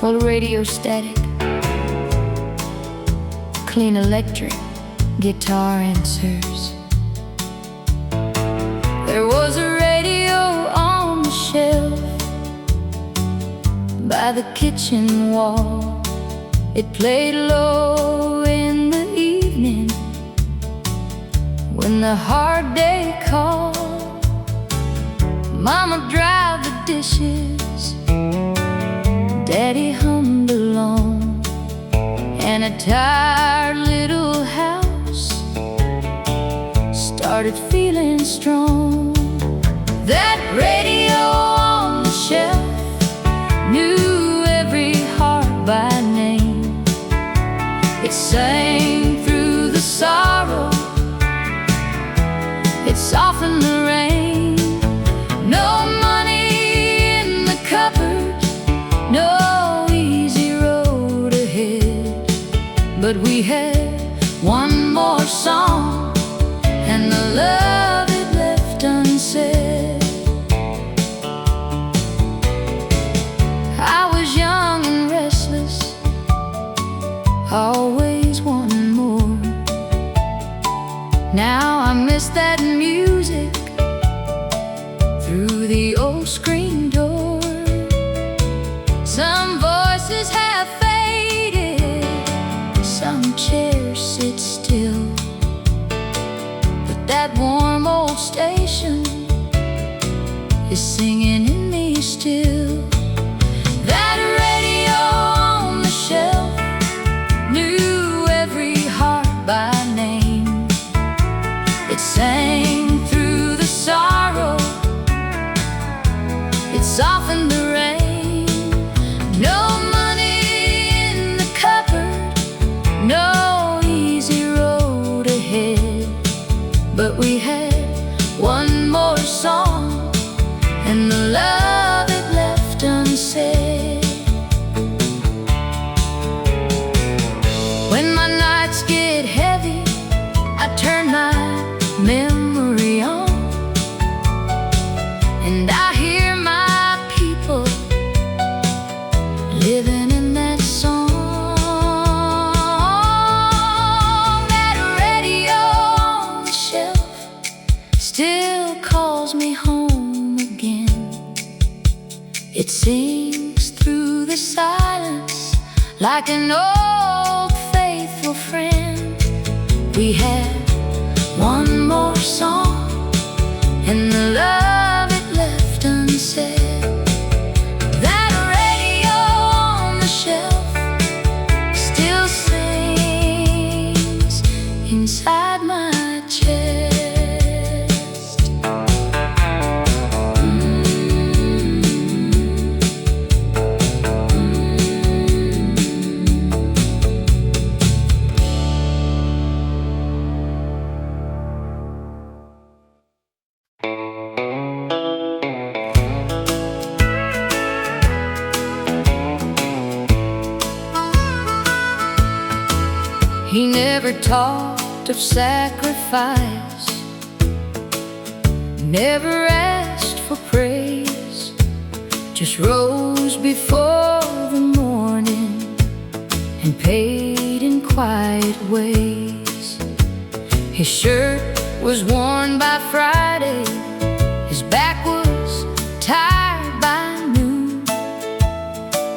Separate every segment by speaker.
Speaker 1: Well, radio static, clean electric, guitar answers. There was a radio on the shelf by the kitchen wall. It played low in the evening when the hard day called. Mama dried the dishes, Daddy hummed along, and a tired little house started feeling strong. That radio on the shelf knew every heart by name. It sang through the sorrow, it softened the rain. No money in the cupboard, no easy road ahead, but we had one more song and the love it left unsaid. I was young and restless, always wanting more. Now I miss that music through the old screen door. Some voices have faded, some chairs sit still, but that warm old station is singing in me still. That radio on the shelf knew every heart by name. It sang through the sorrow, it softened the rain. No money in the cupboard, no easy road ahead, but we had one more song and the love it left unsaid. When my nights get heavy, I turn my memory on, and I hear my people living in that song. That radio on the shelf still calls me home again. It sings through the silence like an old faithful friend. We had one more song and the love it left unsaid. That radio on the shelf still sings inside my chest. He never talked of sacrifice, never asked for praise, just rose before the morning and paid in quiet ways. His shirt was worn by Friday, his back was tired by noon,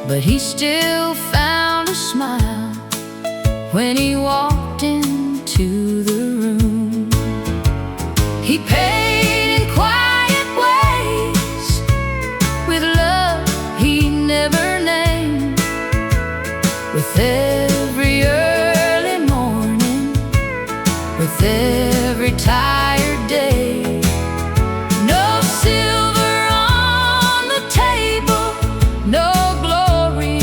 Speaker 1: but he still found a smile when he walked into the room. He paid in quiet ways with love he never named. With every early morning, with every tired day, no silver on the table, no glory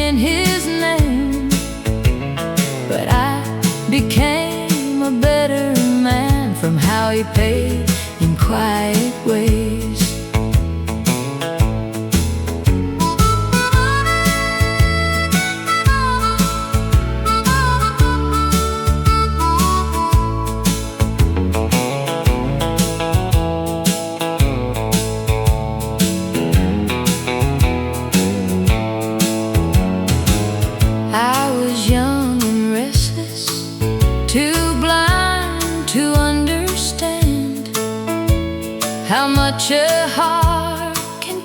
Speaker 1: in his name, but I became a better man from how he paid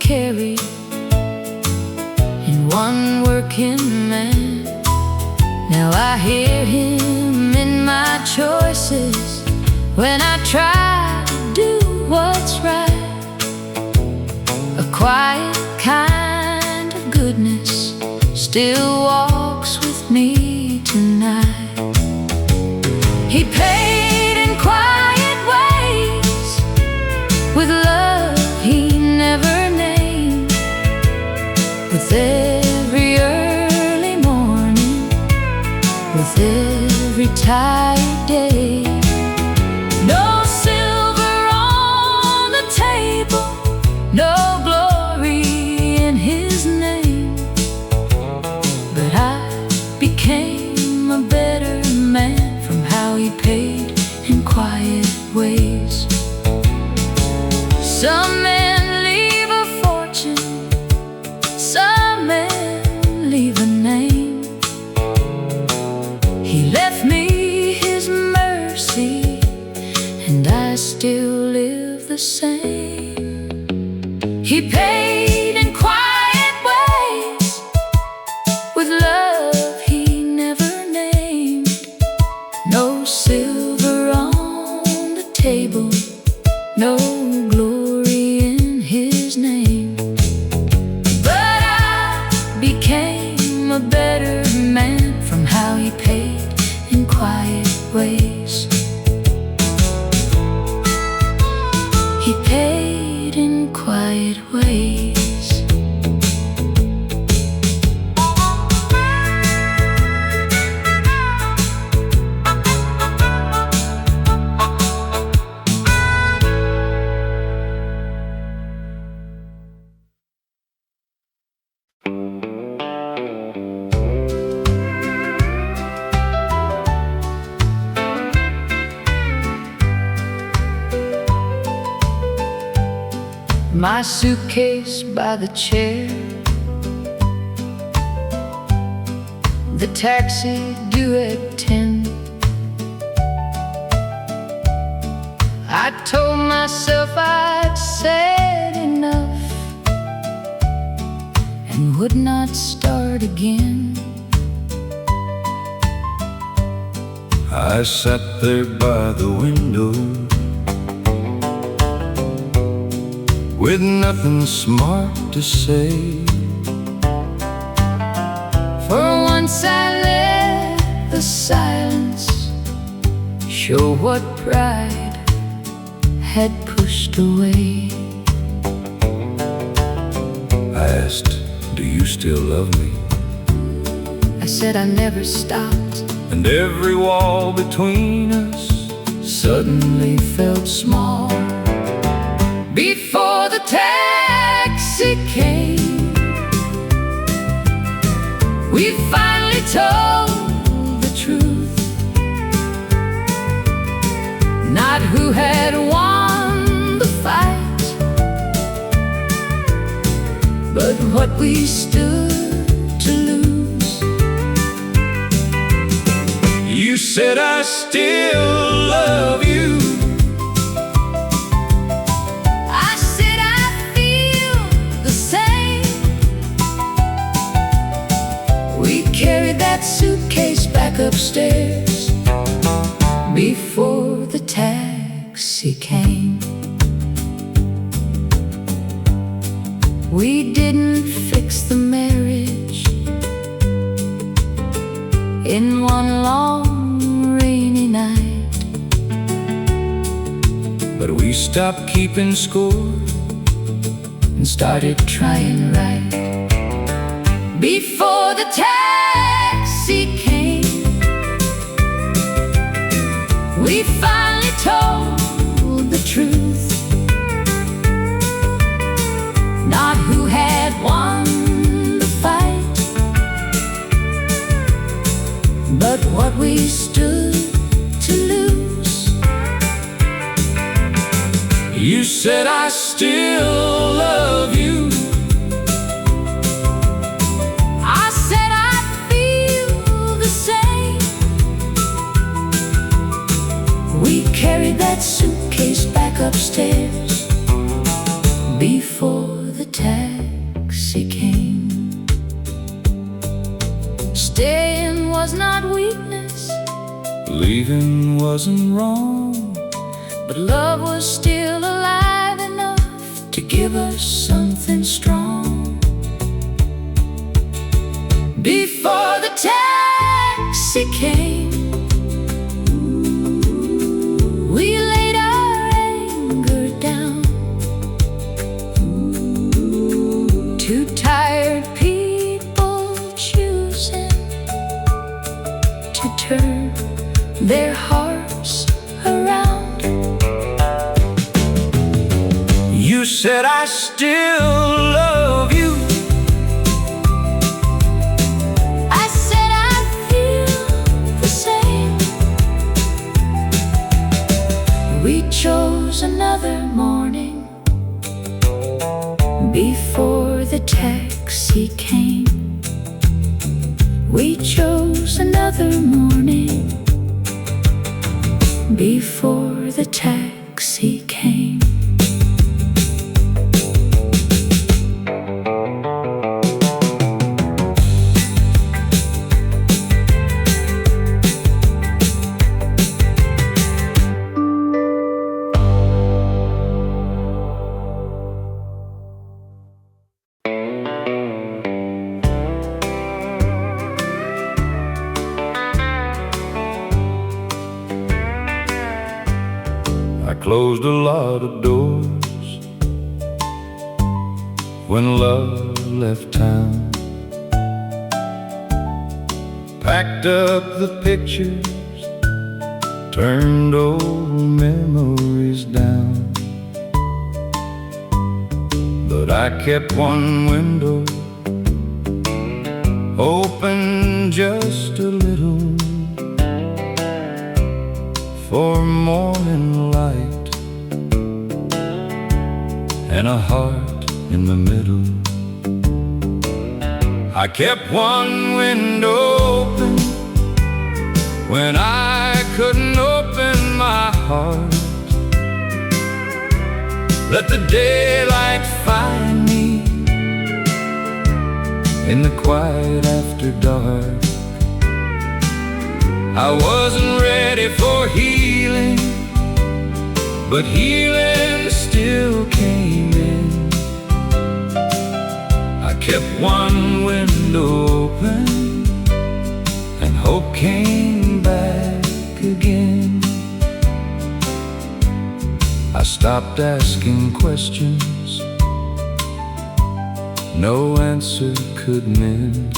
Speaker 1: carried in one working man. Now I hear him in my choices when I try to do what's right. A quiet kind of goodness still walks with me tonight. He paid in quiet ways with love he never named. With every early morning, with every tired day. No silver on the table, no glory in his name. But I became a better man from how he paid in quiet ways. Some men leave a fortune, some men leave a name. He left me his mercy, and I still live the same. He paid in quiet ways with love he never named. No silver on the table, no glory in his name. But I became a better man from how he paid in quiet ways. He paid in quiet ways. My suitcase by the chair, the taxi due at 10. I told myself I'd said enough and would not start again.
Speaker 2: I sat there by the window with nothing smart to say.
Speaker 1: For once I let the silence show what pride had pushed away.
Speaker 2: I asked, do you still love me?
Speaker 1: I said I never stopped,
Speaker 2: And every wall between us
Speaker 1: suddenly felt small. Before the taxi came, we finally told the truth. Not who had won the fight, but what we stood to lose.
Speaker 2: you said I still love you.
Speaker 1: Carried that suitcase back upstairs before the taxi came. We didn't fix the marriage in one long rainy night,
Speaker 2: but we stopped keeping score
Speaker 1: and started trying right. Before the taxi came, we finally told the truth. Not who had won the fight, but what we stood to lose.
Speaker 2: You said I still love you.
Speaker 1: Carried that suitcase back upstairs before the taxi. taxi came. Staying was not weakness,
Speaker 2: leaving wasn't wrong,
Speaker 1: but love was still alive enough to give us something strong. Before the taxi came, we laid our anger down. Two tired people choosing to turn their hearts around.
Speaker 2: You said I still love you.
Speaker 1: I said I feel the same. We chose another morning before the taxi came. We chose another morning before the taxi came.
Speaker 2: I closed a lot of doors when love left town. Packed up the pictures, turned old memories down. But I kept one window open just a little, for morning light and a heart in the middle. I kept one window open when I couldn't open my heart. Let the daylight find me in the quiet after dark. I wasn't ready for healing, but healing still came in. I kept one window open and hope came back again. I stopped asking questions no answer could mend.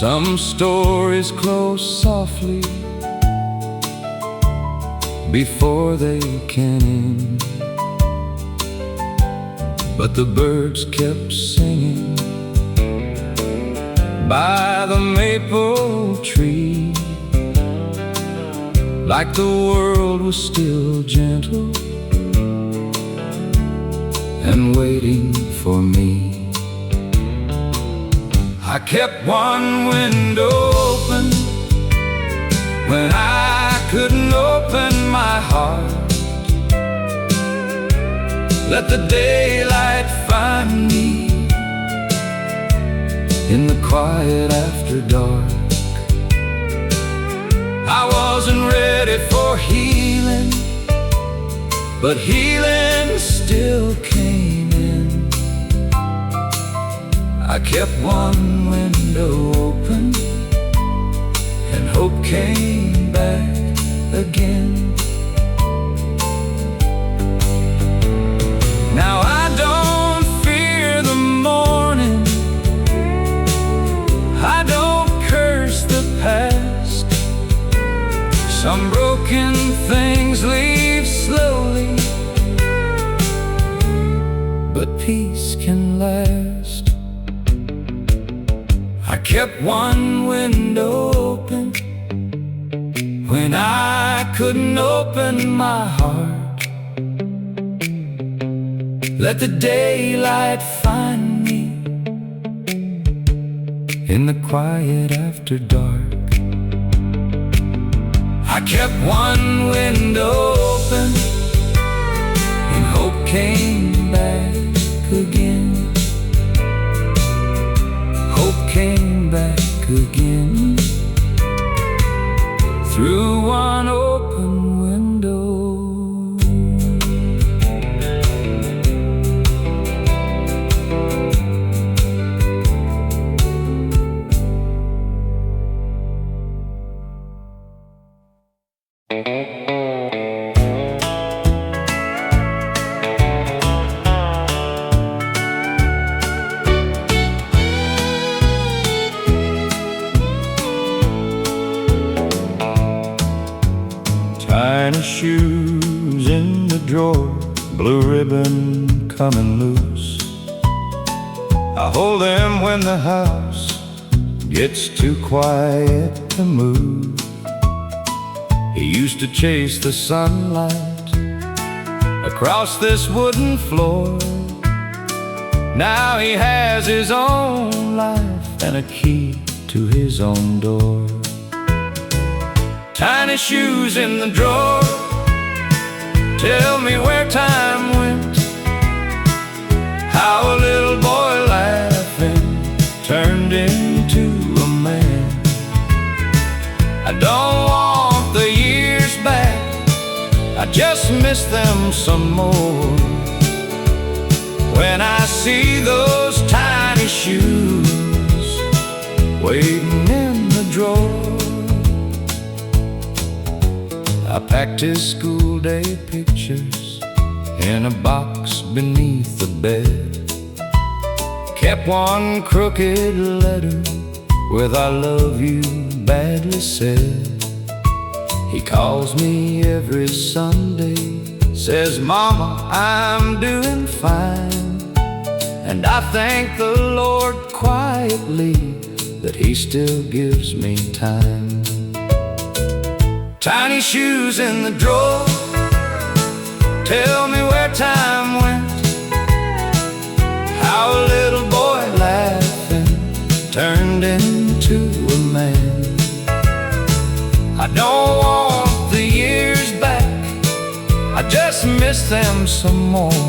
Speaker 2: Some stories close softly before they can end, but the birds kept singing by the maple tree, like the world was still gentle and waiting for me. I kept one window open when I couldn't open my heart. Let the daylight find me in the quiet after dark. I wasn't ready for healing, but healing still came in. I kept one window open and hope came back again. Now I don't fear the morning, I don't curse the past. Some broken things leave slowly, but peace can last. I kept one window open when I couldn't open my heart. Let the daylight find me in the quiet after dark. I kept one window open and hope came back again. Hope came back again through one open window. Tiny shoes in the drawer, blue ribbon coming loose. I hold them when the house gets too quiet to move. He used to chase the sunlight across this wooden floor. Now he has his own life and a key to his own door. Tiny shoes in the drawer, tell me where time went. How a little boy laughing turned into a man. I don't want the years back, I just miss them some more. When I see those tiny shoes waiting in the drawer. I packed his school day pictures in a box beneath the bed. Kept one crooked letter with I love you badly said. He calls me every Sunday, says, Mama, I'm doing fine. And I thank the Lord quietly that He still gives me time. Tiny shoes in the drawer, tell me where time went. How a little boy laughing turned into a man. I don't want the years back, I just miss them some more.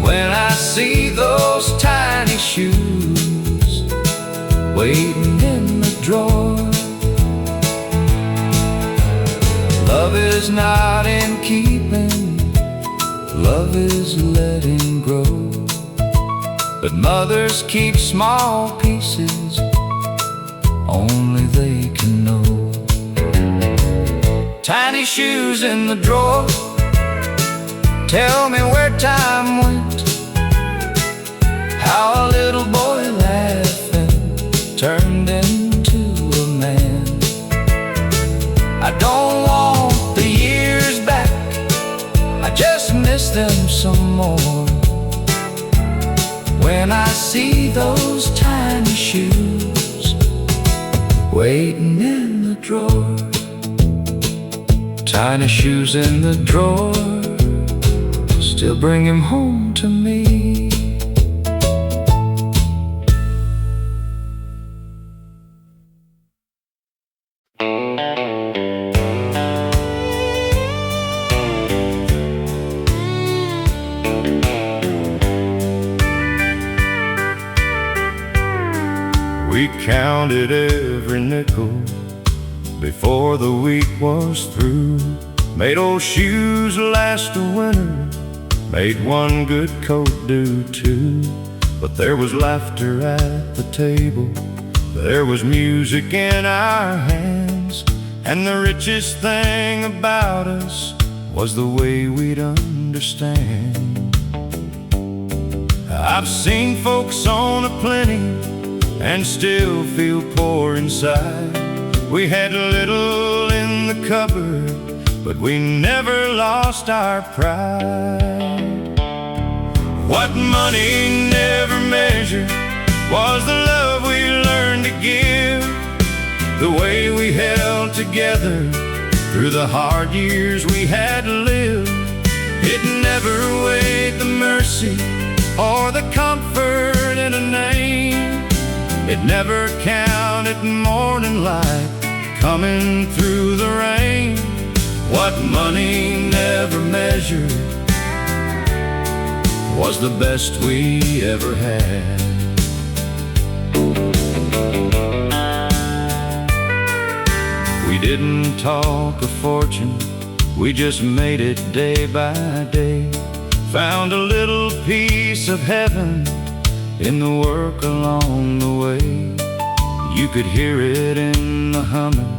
Speaker 2: When I see those tiny shoes waiting in the drawer. Love is not in keeping, love is letting grow. But mothers keep small pieces, only they can know. Tiny shoes in the drawer, tell me where time went. How a little boy laughing turned into a man. I don't want the years back, I just miss them some more. When I see those tiny shoes waiting in the drawer. Tiny shoes in the drawer still bring him home to me. We counted every nickel before the week was through. Made old shoes last a winter, made one good coat do two. But there was laughter at the table, there was music in our hands, and the richest thing about us was the way we'd understand. I've seen folks own a plenty and still feel poor inside. We had little in the cupboard, but we never lost our pride. What money never measured was the love we learned to give, the way we held together through the hard years we had lived. It never weighed the mercy or the comfort in a name. It never counted morning light coming through the rain. What money never measured was the best we ever had. We didn't talk a fortune, we just made it day by day. Found a little piece of heaven in the work along the way. You could hear it in the humming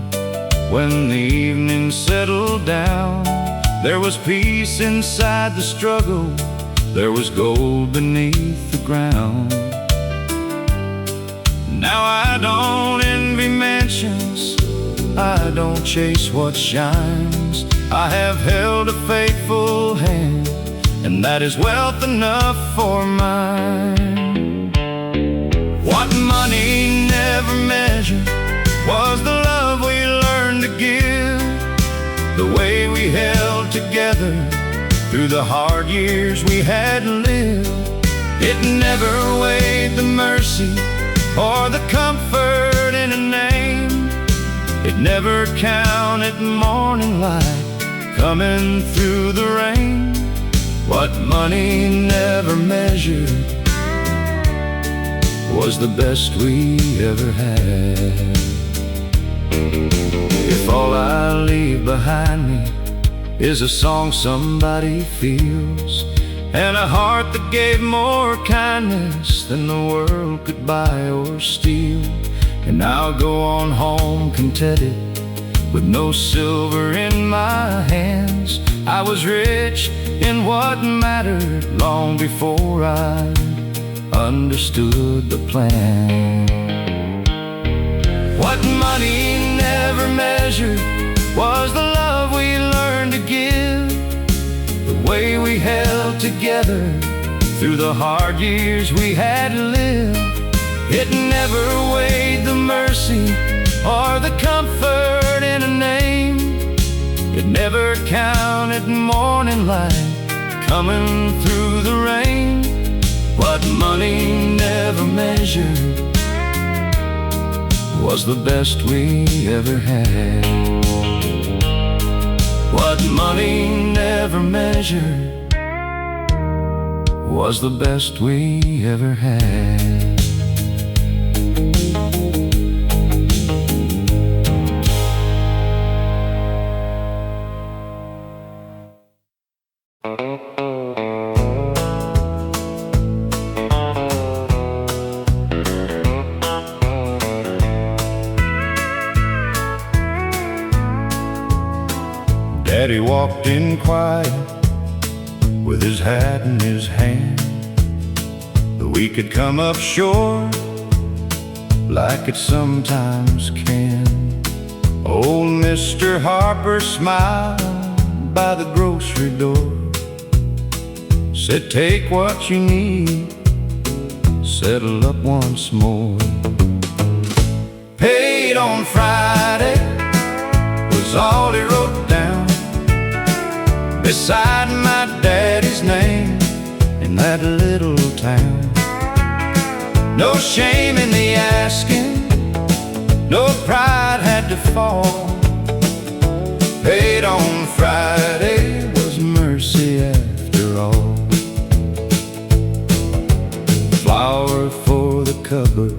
Speaker 2: when the evening settled down. There was peace inside the struggle, there was gold beneath the ground. Now I don't envy mansions, I don't chase what shines. I have held a faithful hand, and that is wealth enough for mine. What money never measured was the love we learned to give, the way we held together through the hard years we had lived. It never weighed the mercy or the comfort in a name. It never counted morning light coming through the rain. What money never measured was the best we ever had. If all I leave behind me is a song somebody feels, and a heart that gave more kindness than the world could buy or steal, and I'll go on home contented with no silver in my hands. I was rich in what mattered long before I understood the plan. What money never measured was the love we learned to give, the way we held together through the hard years we had lived. It never weighed the mercy or the comfort in a name. It never counted morning light coming through the rain. What money never measured was the best we ever had. What money never measured was the best we ever had. Daddy walked in quiet with his hat in his hand. The week had come up short like it sometimes can. Old Mr. Harper smiled by the grocery door, said take what you need, settle up once more. Paid on Friday was all he wrote down beside my daddy's name in that little town. No shame in the asking, no pride had to fall. Paid on Friday was mercy after all. Flour for the cupboard,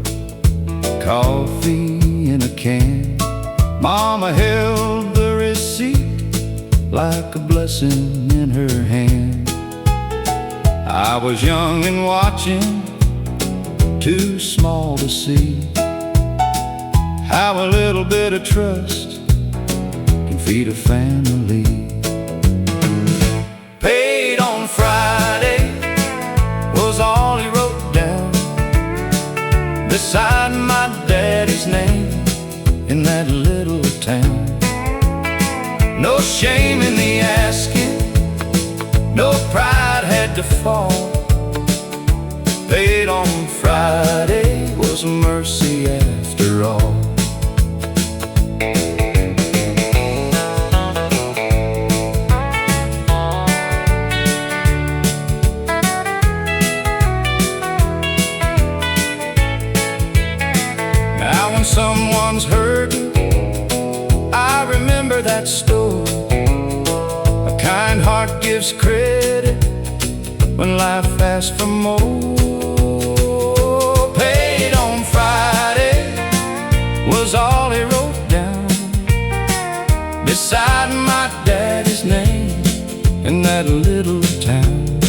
Speaker 2: coffee in a can. Mama held the receipt like a blessing in her hand. I was young and watching, too small to see how a little bit of trust can feed a family. Paid on Friday was all he wrote down beside my daddy's name in that little town. No shame in the asking, no pride had to fall. Paid on Friday was mercy after all. Now when someone's hurting, I remember that story. A kind heart gives credit when life asked for more. Paid on Friday was all he wrote down beside my daddy's name in that little town.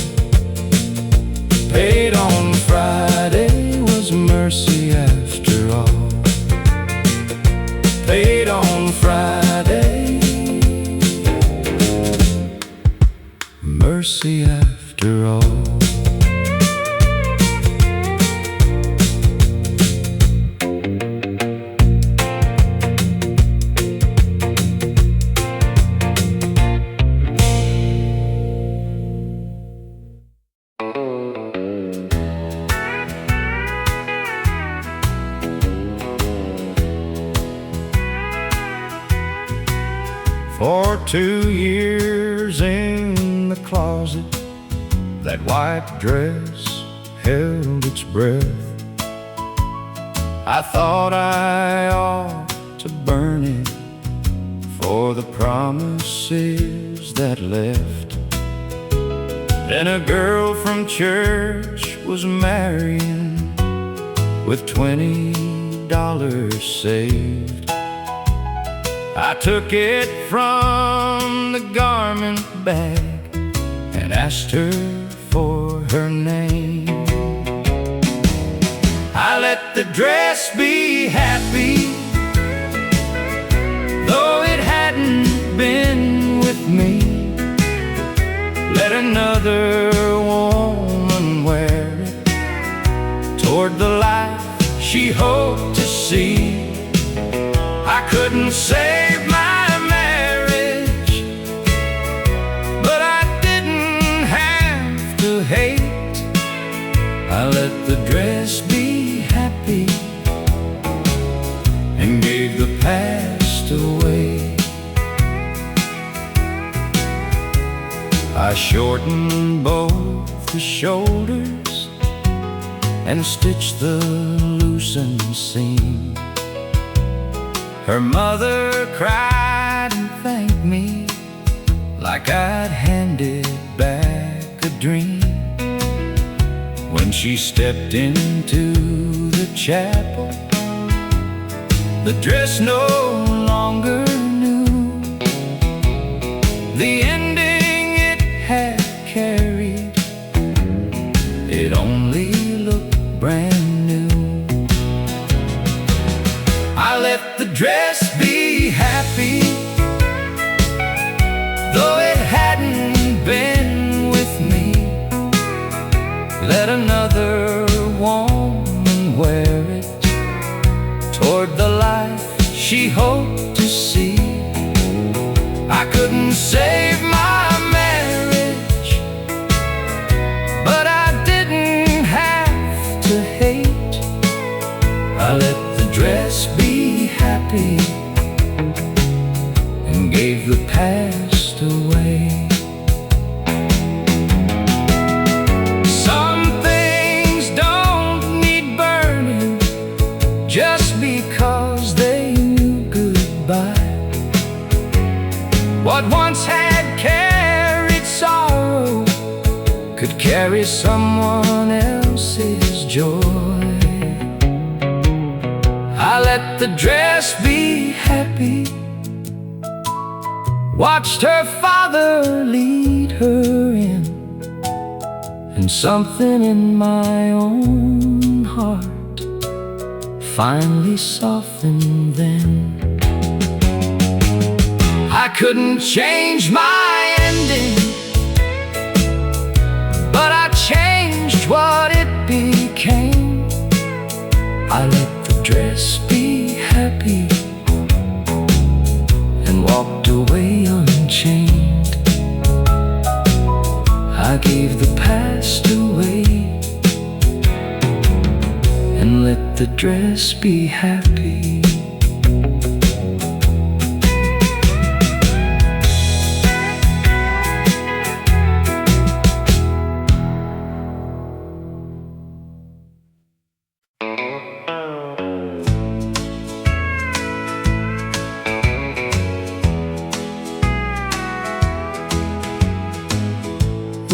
Speaker 2: Paid on Friday was mercy after all. Paid on Friday, mercy after all. For 2 years in the closet, that white dress held its breath. I thought I ought to burn it for the promises that left. Then a girl from church was marrying with $20 saved. I took it from the garment bag and asked her for her name. I let the dress be happy, though it hadn't been with me. Let another woman wear it toward the life she hoped to see. I couldn't save my marriage, but I didn't have to hate. I let the dress be happy and gave the past away. I shortened both the shoulders and stitched the loosened seam. Her mother cried and thanked me like I'd handed back a dream. When she stepped into the chapel, the dress no longer knew the ending it had carried. It only looked brand new. I let the dress be happy, though it hadn't been with me. Let another woman wear it toward the life she hoped to see. I couldn't save my marriage, but I didn't have to hate. I let the dress be happy and gave the past away. Some things don't need burning just because they knew goodbye. What once had carried sorrow could carry someone else's joy. I let the dress be happy, watched her father lead her in, and something in my own heart finally softened then. I couldn't change my ending, but I changed what it became. I let the dress be happy and walked away unchained. I gave the past away and let the dress be happy.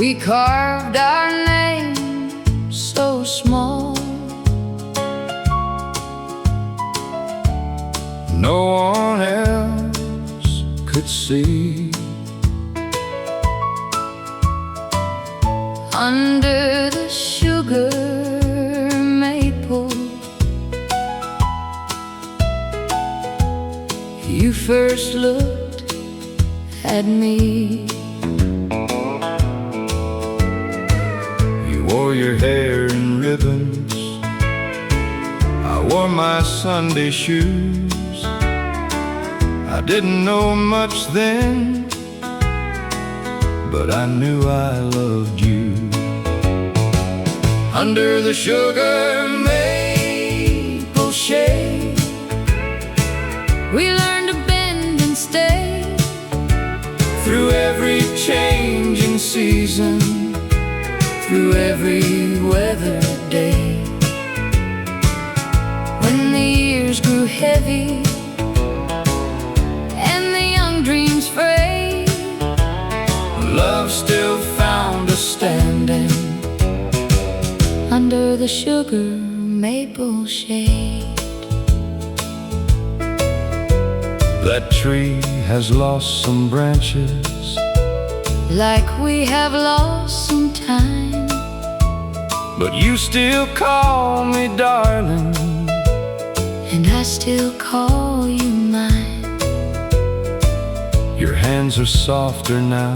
Speaker 1: We carved our name so small,
Speaker 2: no one else could see.
Speaker 1: Under the sugar maple, you first looked at me.
Speaker 2: You wore your hair in ribbons, I wore my Sunday shoes. I didn't know much then, but I knew I loved you. Under the sugar maple shade,
Speaker 1: we learned to bend and stay.
Speaker 2: Through every changing season, through every weather day.
Speaker 1: When the years grew heavy and the young dreams frayed,
Speaker 2: love still found us standing
Speaker 1: under the sugar maple shade.
Speaker 2: That tree has lost some branches,
Speaker 1: like we have lost some time,
Speaker 2: but you still call me darling,
Speaker 1: and I still call you mine.
Speaker 2: Your hands are softer now,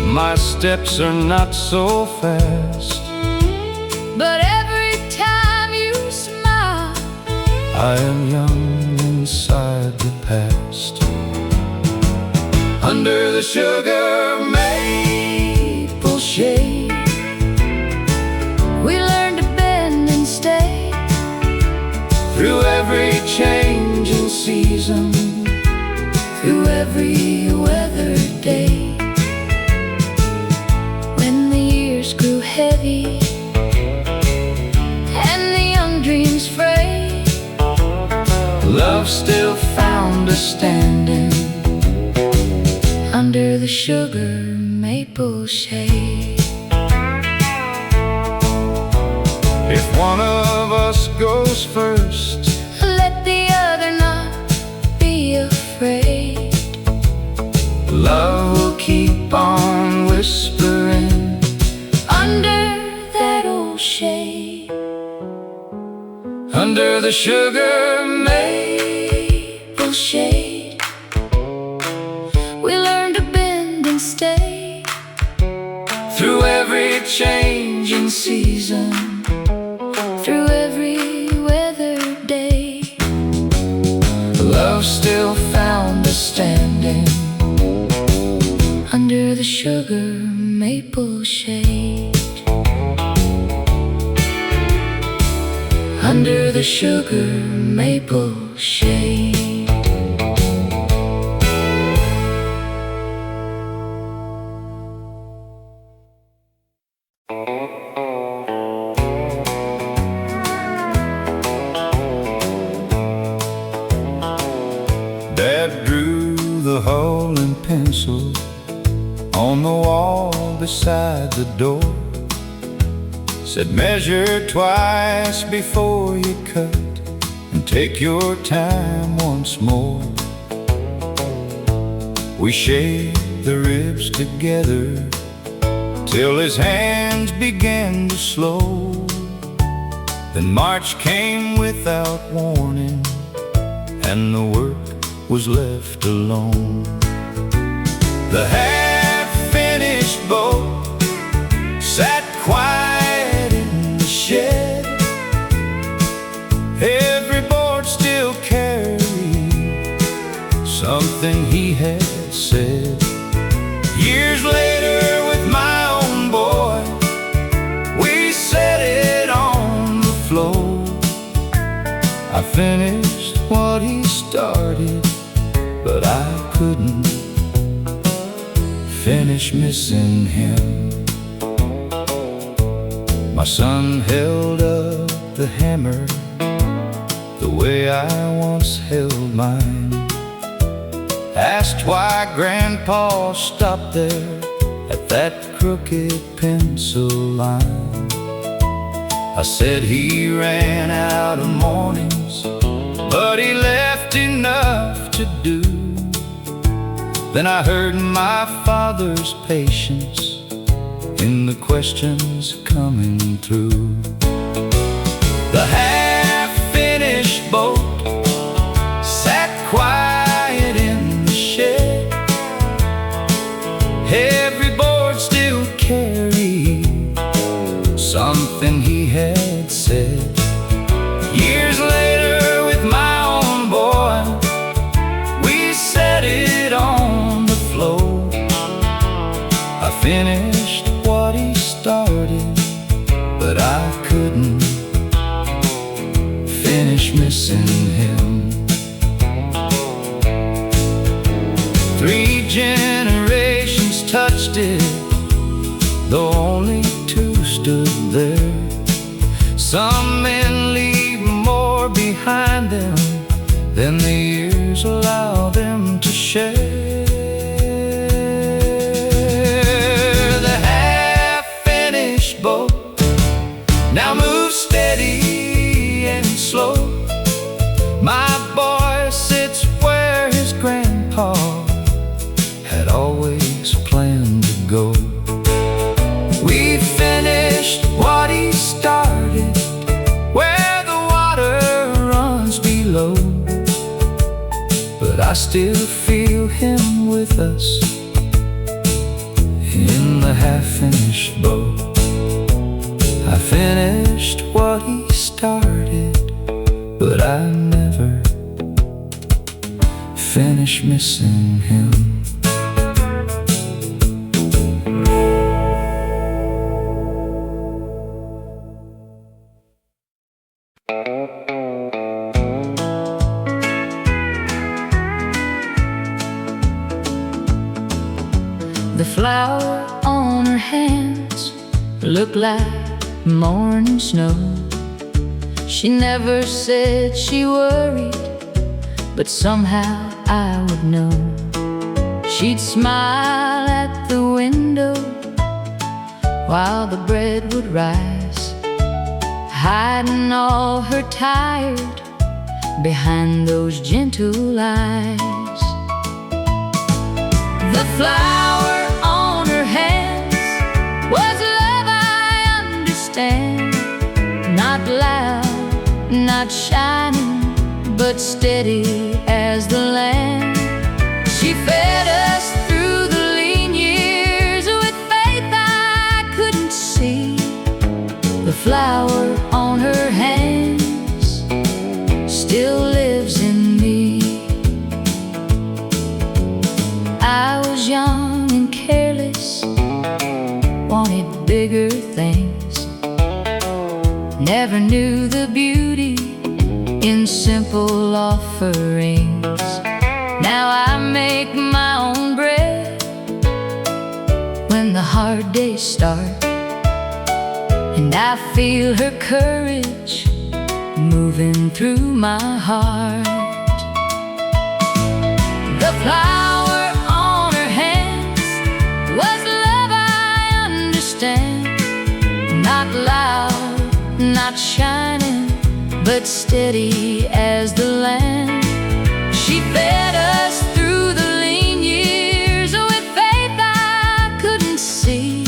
Speaker 2: my steps are not so fast,
Speaker 1: but every time you smile,
Speaker 2: I am young inside the past. Under the sugar maple shade,
Speaker 1: we learned to bend and stay.
Speaker 2: Through every changing season,
Speaker 1: through every weather day. When the years grew heavy and the young dreams frayed,
Speaker 2: love still found us standing
Speaker 1: under the sugar maple shade.
Speaker 2: If one of us goes first,
Speaker 1: let the other not be afraid.
Speaker 2: Love will keep on whispering
Speaker 1: under that old shade.
Speaker 2: Under the sugar maple
Speaker 1: shade, we learned to bend and stay.
Speaker 2: Through every changing season,
Speaker 1: through every weather day.
Speaker 2: Love still found us standing
Speaker 1: under the sugar maple shade. Under the sugar maple shade.
Speaker 2: Dad drew the hull in pencil on the wall beside the door. Said measure twice before you cut, and take your time once more. We shaved the ribs together till his hands began to slow. Then March came without warning, and the work was left alone. The half-finished boat sat quiet in the shed. Every board still carried something he had said. Years later, with my own boy, we set it on the floor. I finished what he started, but I couldn't finish missing him. My son held up the hammer the way I once held mine. Asked why Grandpa stopped there at that crooked pencil line. I said he ran out of mornings, but he left enough to do. Then I heard my father's patience in the questions coming through. The half-finished boat sat quiet in the shed. Every board still carried something he had said. Years later, with my own boy, we set it on the floor. I finished what he started, but I couldn't finish missing him. 3 generations touched it, though only 2 stood there. Some men leave more behind them than the years allow them to share. The half-finished boat now moves steady and slow. My boy sits where his grandpa had always planned to go. We finished what he started, where the water runs below. But I still feel him with us in the half-finished boat. I finished what he started, but I never finished missing him.
Speaker 1: The flower on her hands looked like morning snow. She never said she worried, but somehow I would know. She'd smile at the window while the bread would rise, hiding all her tired behind those gentle eyes. The flower on her hands was love, I understand. Not loud, not shining, but steady as the land. She fed us through the lean years with faith I couldn't see. The flower on her hands still lives in me. I was young and careless, wanted bigger things, never knew the beauty in simple offerings. Now I make my own bread when the hard days start, and I feel her courage moving through my heart. The flower on her hands was love, I understand. Not loud, not shining, but steady as the land. She fed us through the lean years with faith I couldn't see.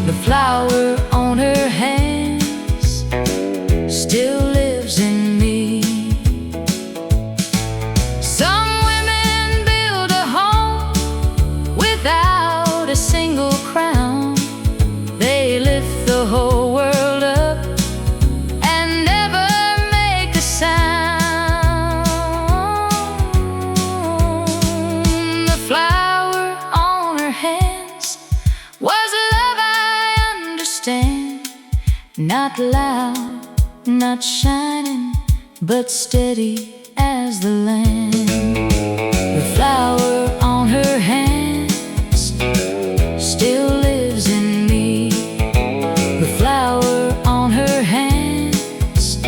Speaker 1: The flower on her hands still lives in me. Some women build a home without a single crown. They lift the whole world up and never make a sound. The flower on her hands was love, I understand. Not loud, not shining, but steady as the land. The flower on her hands still lives in me. The flower on her hands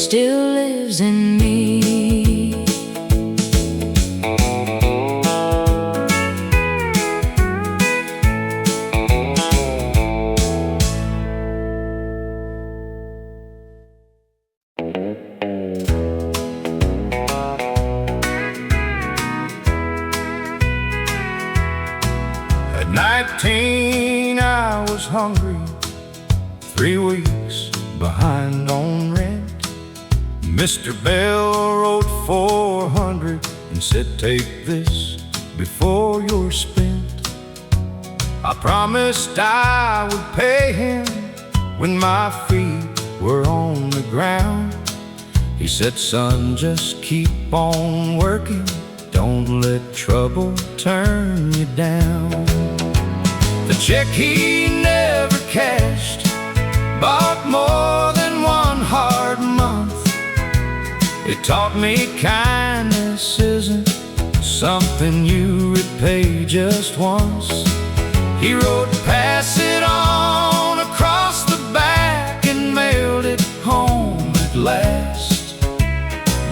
Speaker 1: still lives in me.
Speaker 2: 13, I was hungry, 3 weeks behind on rent. Mr. Bell wrote 400 and said, take this before you're spent. I promised I would pay him when my feet were on the ground. He said, son, just keep on working, don't let trouble turn you down. The check he never cashed bought more than 1 hard month. It taught me kindness isn't something you repay just once. He wrote, pass it on across the back and mailed it home at last.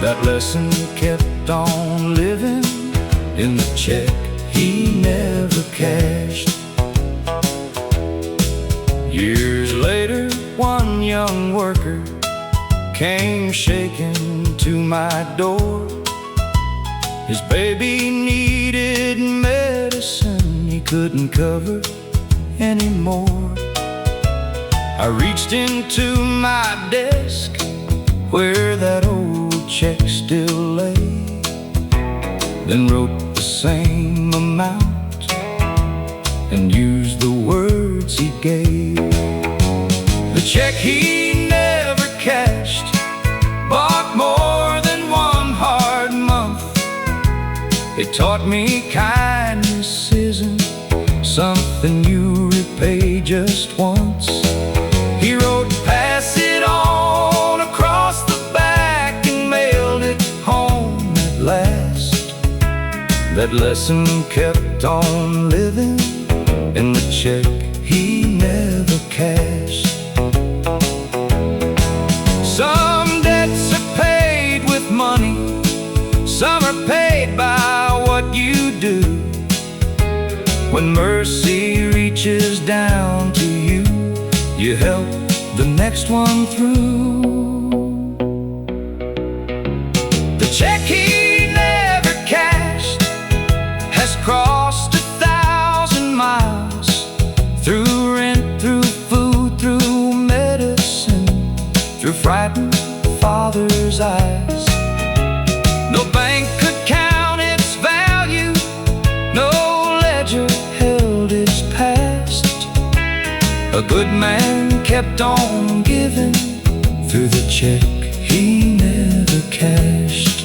Speaker 2: That lesson kept on living in the check he never cashed. Years later, one young worker came shaking to my door. His baby needed medicine he couldn't cover anymore. I reached into my desk where that old check still lay, then wrote the same amount and used the words he gave. The check he never cashed bought more than 1 hard month. It taught me kindness isn't something you repay just once. He wrote, pass it on across the back and mailed it home at last. That lesson kept on living in the check he never cashed. Some debts are paid with money, some are paid by what you do. When mercy reaches down to you, you help the next one through. The check he never cashed has crossed 1,000 miles, through rent, through food, through medicine, through frightened father's eyes. No bank could count its value, no ledger held its past. A good man kept on giving through the check he never cashed.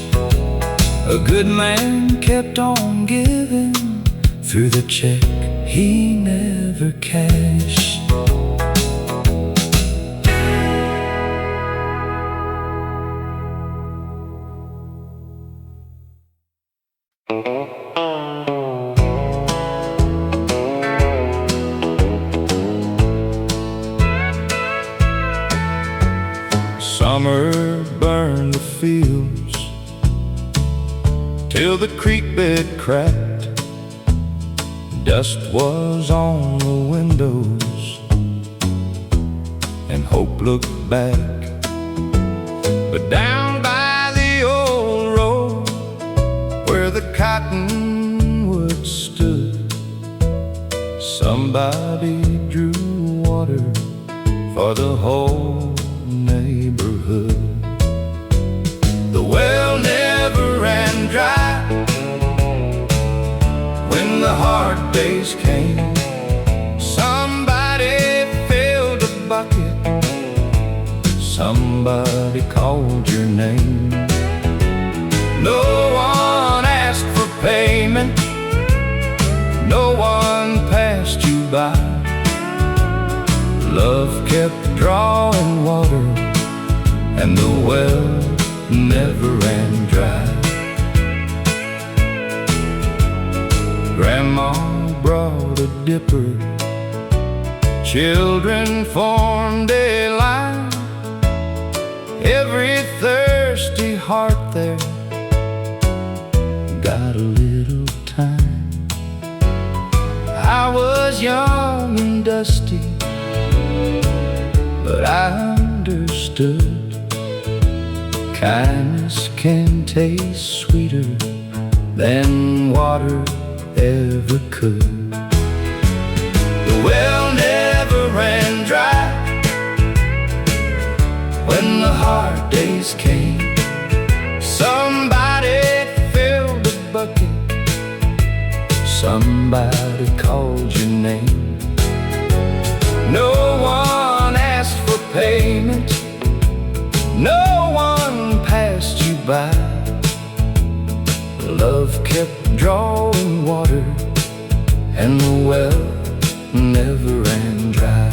Speaker 2: A good man kept on giving through the check he never cashed. Summer burned the fields till the creek bed cracked. Dust was on the windows and hope looked back. But down by the old road where the cottonwood stood, somebody drew water for the whole neighborhood. The well never ran dry when the hard days came. Somebody filled a bucket, somebody called your name. No one asked for payment, no one passed you by. Love kept drawing water and the well never ran dry. Grandma brought a dipper, children formed a line. Every thirsty heart there got a little time. I was young and dusty, but I understood kindness can taste sweeter than water ever could. days came, somebody filled the bucket, somebody called your name. No one asked for payment, no one passed you by. Love kept drawing water, and the well never ran dry.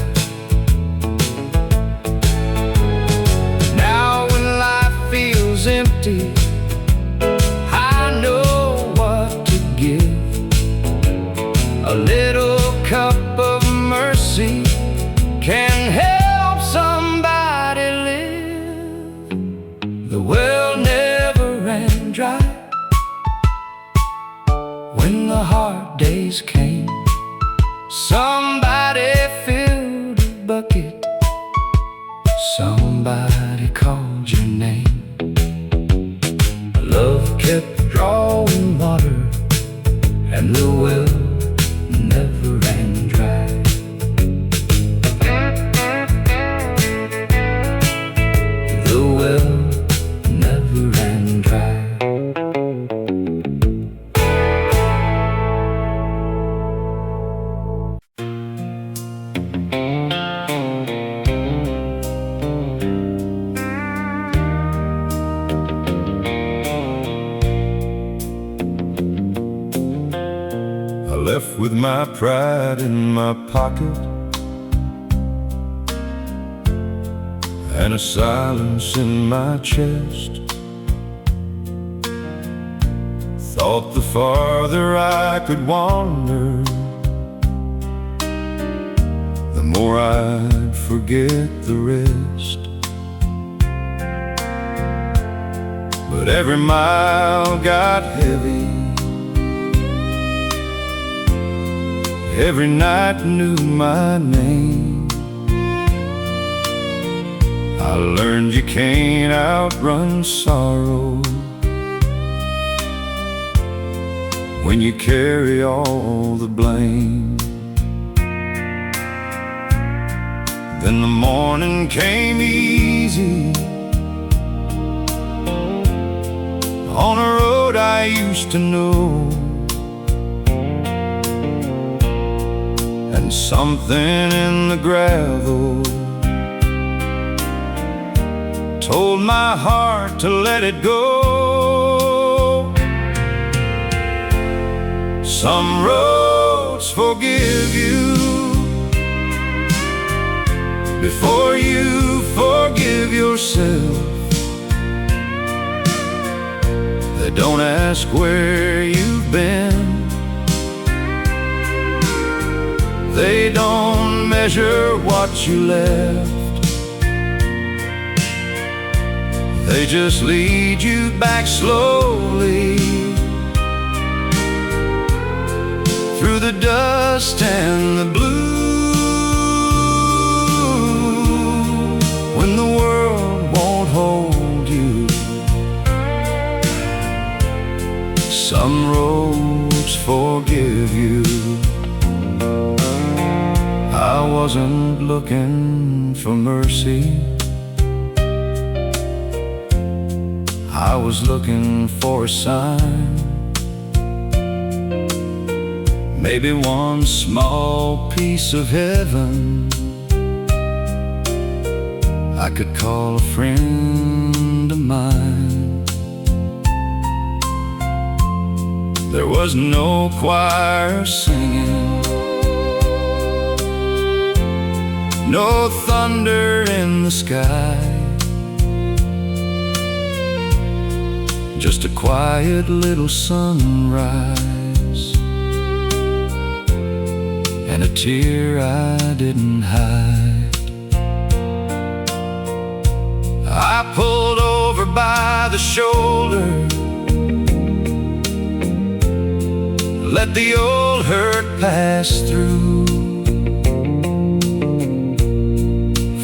Speaker 2: Now when life feels empty, I know what to give. A little cup of mercy can help somebody live. The well never ran dry when the hard days came. Somebody filled a bucket, somebody called your name. Love kept drawing water, and the well never ran dry. The well never ran dry. Left with my pride in my pocket and a silence in my chest. Thought the farther I could wander, the more I'd forget the rest. But every mile got heavy, every night knew my name. I learned you can't outrun sorrow when you carry all the blame. Then the morning came easy on a road I used to know. And something in the gravel told my heart to let it go. Some roads forgive you before you forgive yourself. They don't ask where you've been, they don't measure what you left. They just lead you back slowly through the dust and the blue. When the world won't hold you, some roads forgive you. I wasn't looking for mercy, I was looking for a sign. Maybe one small piece of heaven I could call a friend of mine. There was no choir singing, no thunder in the sky, just a quiet little sunrise and a tear I didn't hide. I pulled over by the shoulder, let the old hurt pass through.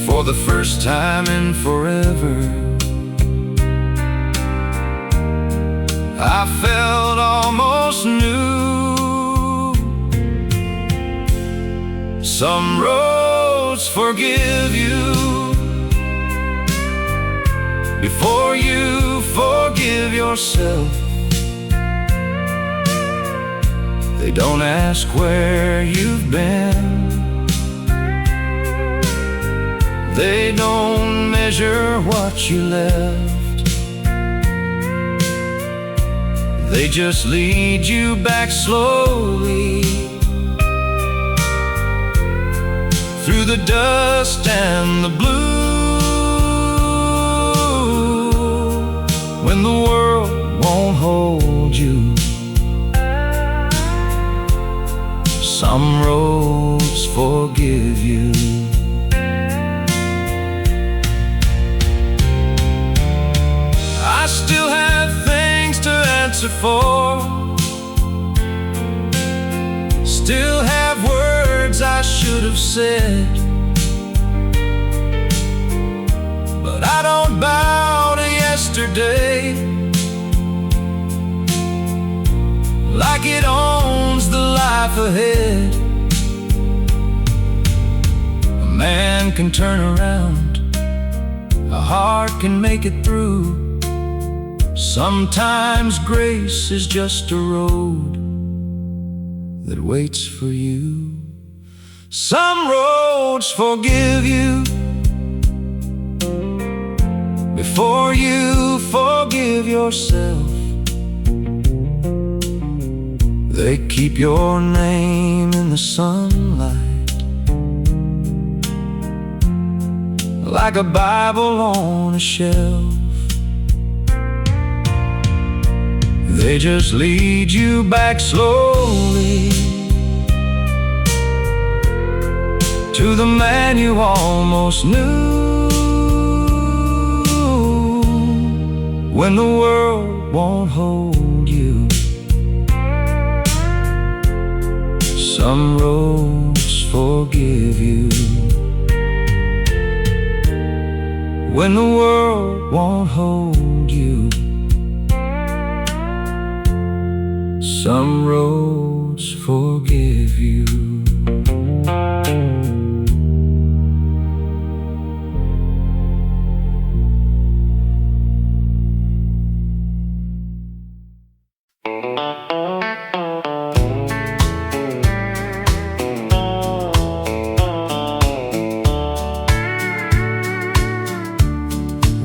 Speaker 2: For the first time in forever, I felt almost new. Some roads forgive you before you forgive yourself. They don't ask where you've been. They don't measure what you left. They just lead you back slowly through the dust and the blue, when the world won't hold you. Some roads forgive you. I still have things to answer for, still have words I should have said, but I don't bow to yesterday like it owns the life ahead. A man can turn around, a heart can make it through. Sometimes grace is just a road that waits for you. Some roads forgive you before you forgive yourself. They keep your name in the sunlight like a Bible on a shelf. They just lead you back slowly to the man you almost knew, when the world won't hold you. Some roads forgive you when the world won't hold you. Some roads forgive you.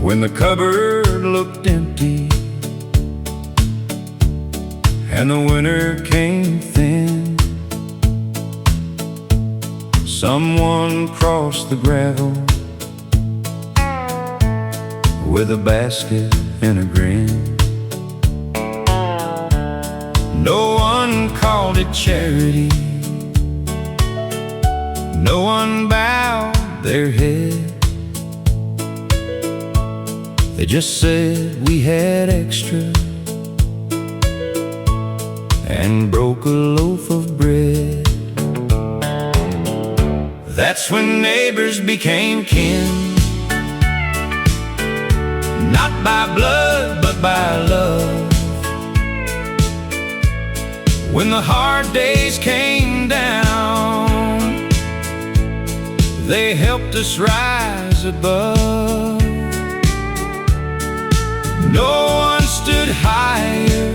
Speaker 2: When the cupboard looked empty and the winter came thin, someone crossed the gravel with a basket and a grin. No one called it charity, no one bowed their head. They just said we had extra and broke a loaf of bread. That's when neighbors became kin, not by blood but by love. When the hard days came down, they helped us rise above. No one stood higher,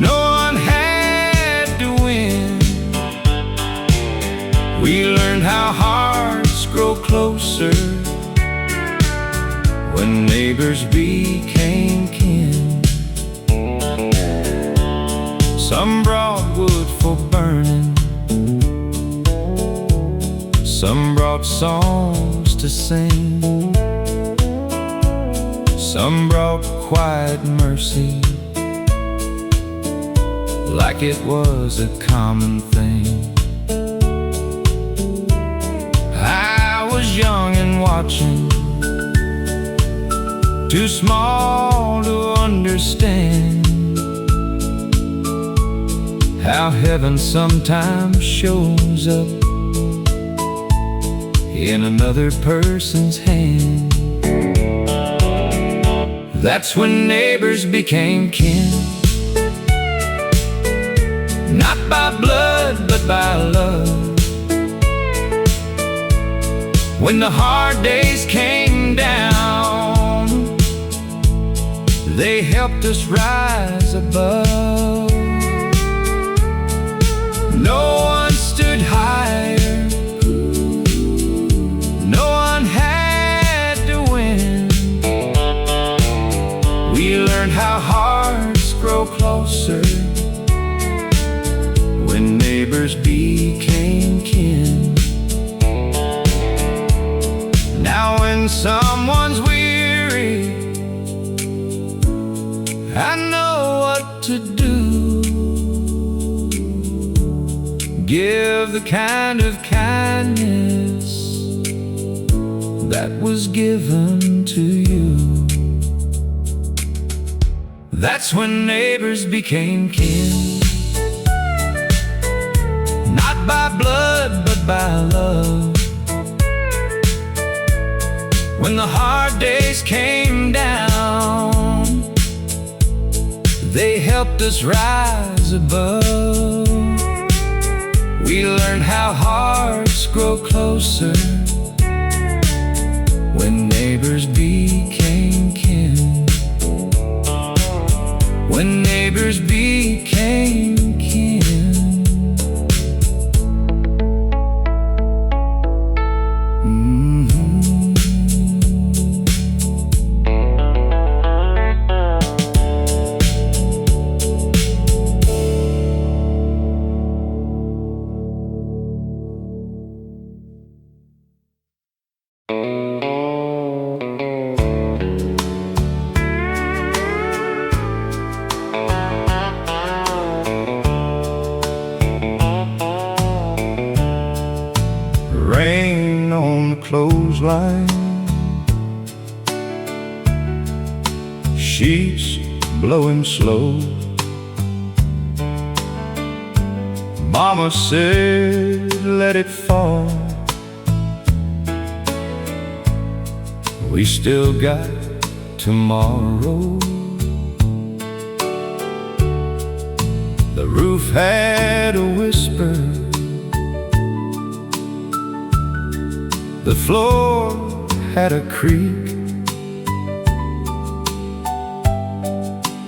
Speaker 2: no one had to win. We learned how hearts grow closer when neighbors became kin. Some brought wood for burning, some brought songs to sing, some brought quiet mercy like it was a common thing. I was young and watching, too small to understand how heaven sometimes shows up in another person's hand. That's when neighbors became kin, not by blood but by love. When the hard days came down, They helped us rise above. No one stood higher, no one had to win. We learned how hearts grow closer when neighbors became kin. Now when someone's weary, I know what to do. Give the kind of kindness that was given to you. That's when neighbors became kin. Not by blood, but by love. When the hard days came down, they helped us rise above. We learned how hearts grow closer when neighbors became kin. When neighbors became kin. Rain on the clothesline, sheets blowing slow. Mama said, let it fall. We still got tomorrow. The roof had a whisper, the floor had a creak,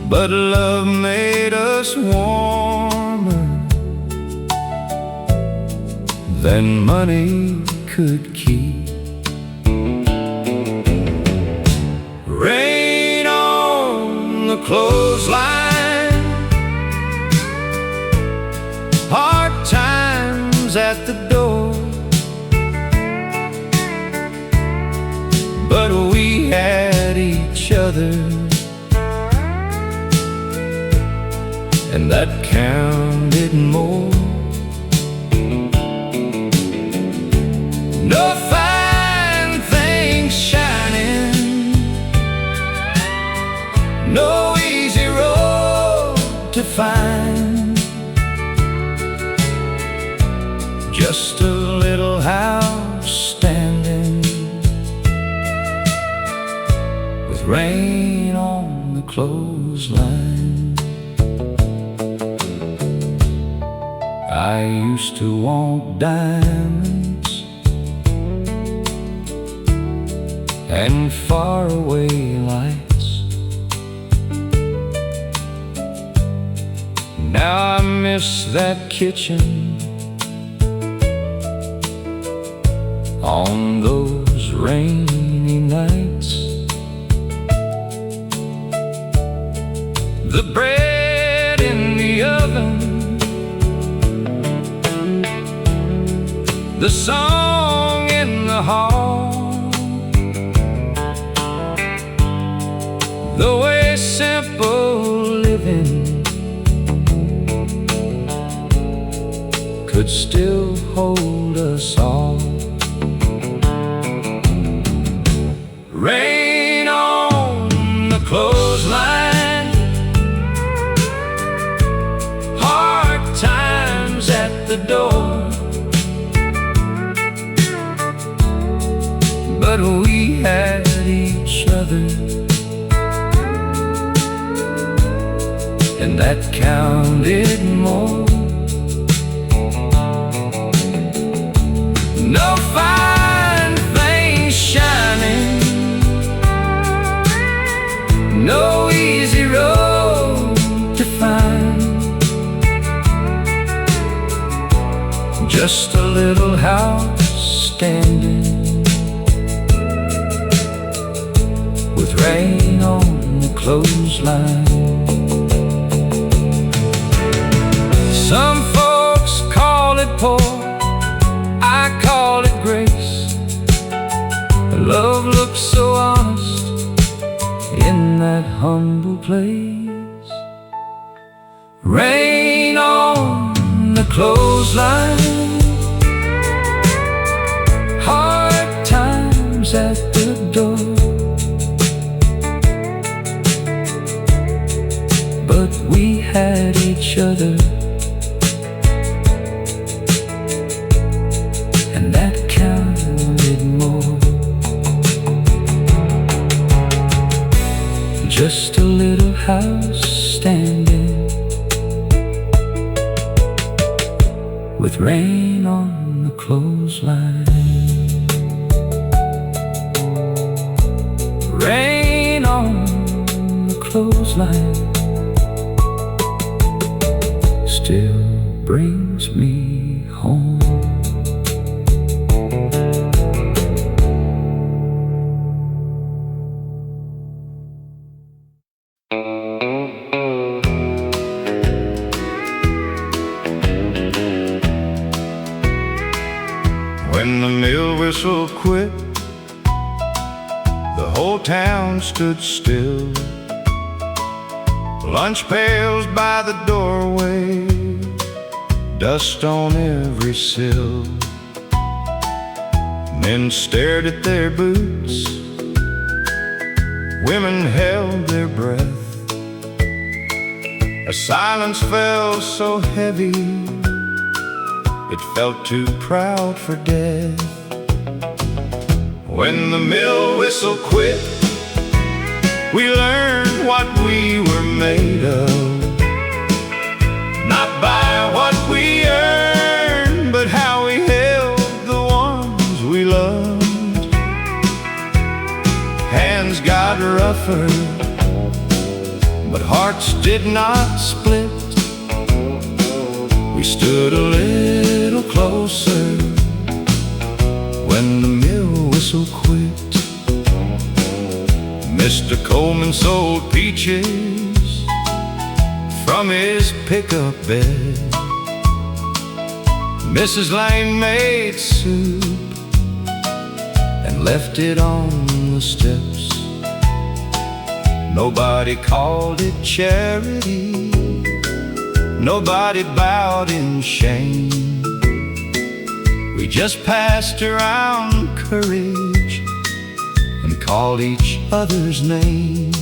Speaker 2: but love made us warmer than money could keep. Rain on the clothesline, hard times at the door, but we had each other, and that counted more. No fine things shining, no easy road to find, just a little house standing with rain on the clothesline. I used to want diamonds and faraway lights. Now I miss that kitchen on those rainy nights. The bread in the oven, the song in the hall, the way simple living could still hold us all. Rain on the clothesline, hard times at the door, but we had each other, and that counted more. No fine things shining, no easy little house standing with rain on the clothesline. Some folks call it poor, I call it grace. Love looks so honest in that humble place. Rain on the clothesline, hard times at the door, but we had each other, and that counted more. Just a little house standing with rain on the clothesline. Rain on the clothesline still brings me home. When the mill whistle quit, the whole town stood still. Lunch pails by the doorway, dust on every sill. Men stared at their boots, women held their breath. A silence fell so heavy, it felt too proud for death. When the mill whistle quit, we learned what we were made of. Not by what we earned, but how we held the ones we loved. Hands got rougher, but hearts did not split. We stood a little closer when the mill whistle quit. Mr. Coleman sold peaches from his pickup bed. Mrs. Lane made soup and left it on the steps. Nobody called it charity, nobody bowed in shame. We just passed around courage and called each other's name.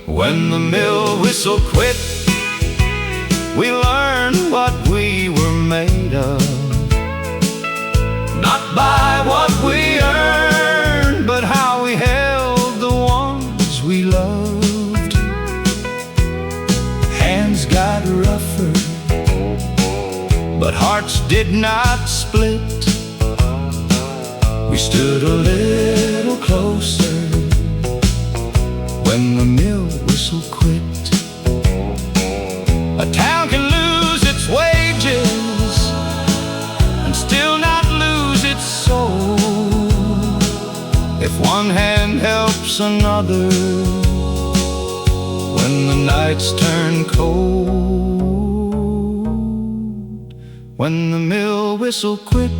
Speaker 2: When the mill whistle quit, we learned what we were made of. Not by what we earned, but how we held the ones we loved. Hands got rougher, but hearts did not split. We stood a little closer when the mill whistle quit. A town can lose its wages and still not lose its soul if one hand helps another when the nights turn cold. When the mill whistle quit,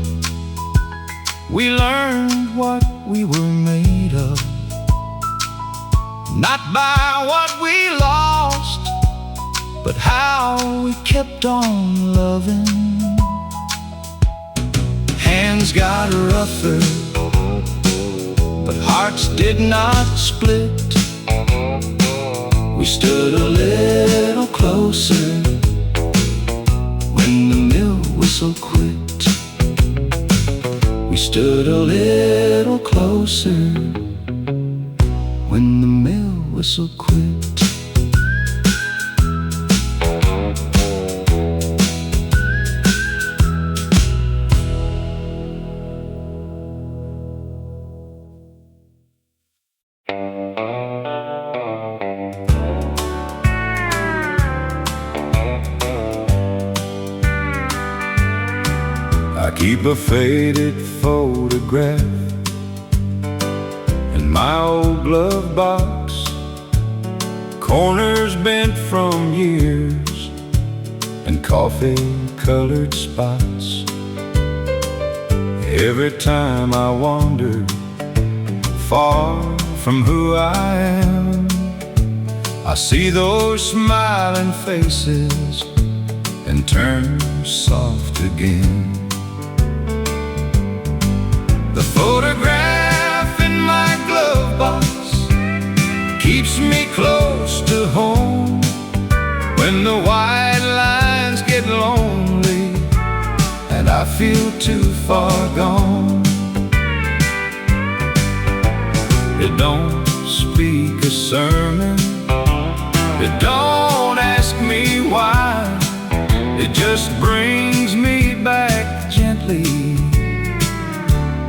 Speaker 2: we learned what we were made of. Not by what we lost, but how we kept on loving. Hands got rougher, but hearts did not split. We stood a little closer when the mill whistle quit. We stood a little closer when the mill whistle quit. I keep a faded photograph in my old glove box, corners bent from years and coffee-colored spots. Every time I wander far from who I am, I see those smiling faces and turn soft again. The photograph in my glove box keeps me close to home when the white lines get lonely and I feel too far gone. It don't speak a sermon, it don't ask me why, it just brings me back gently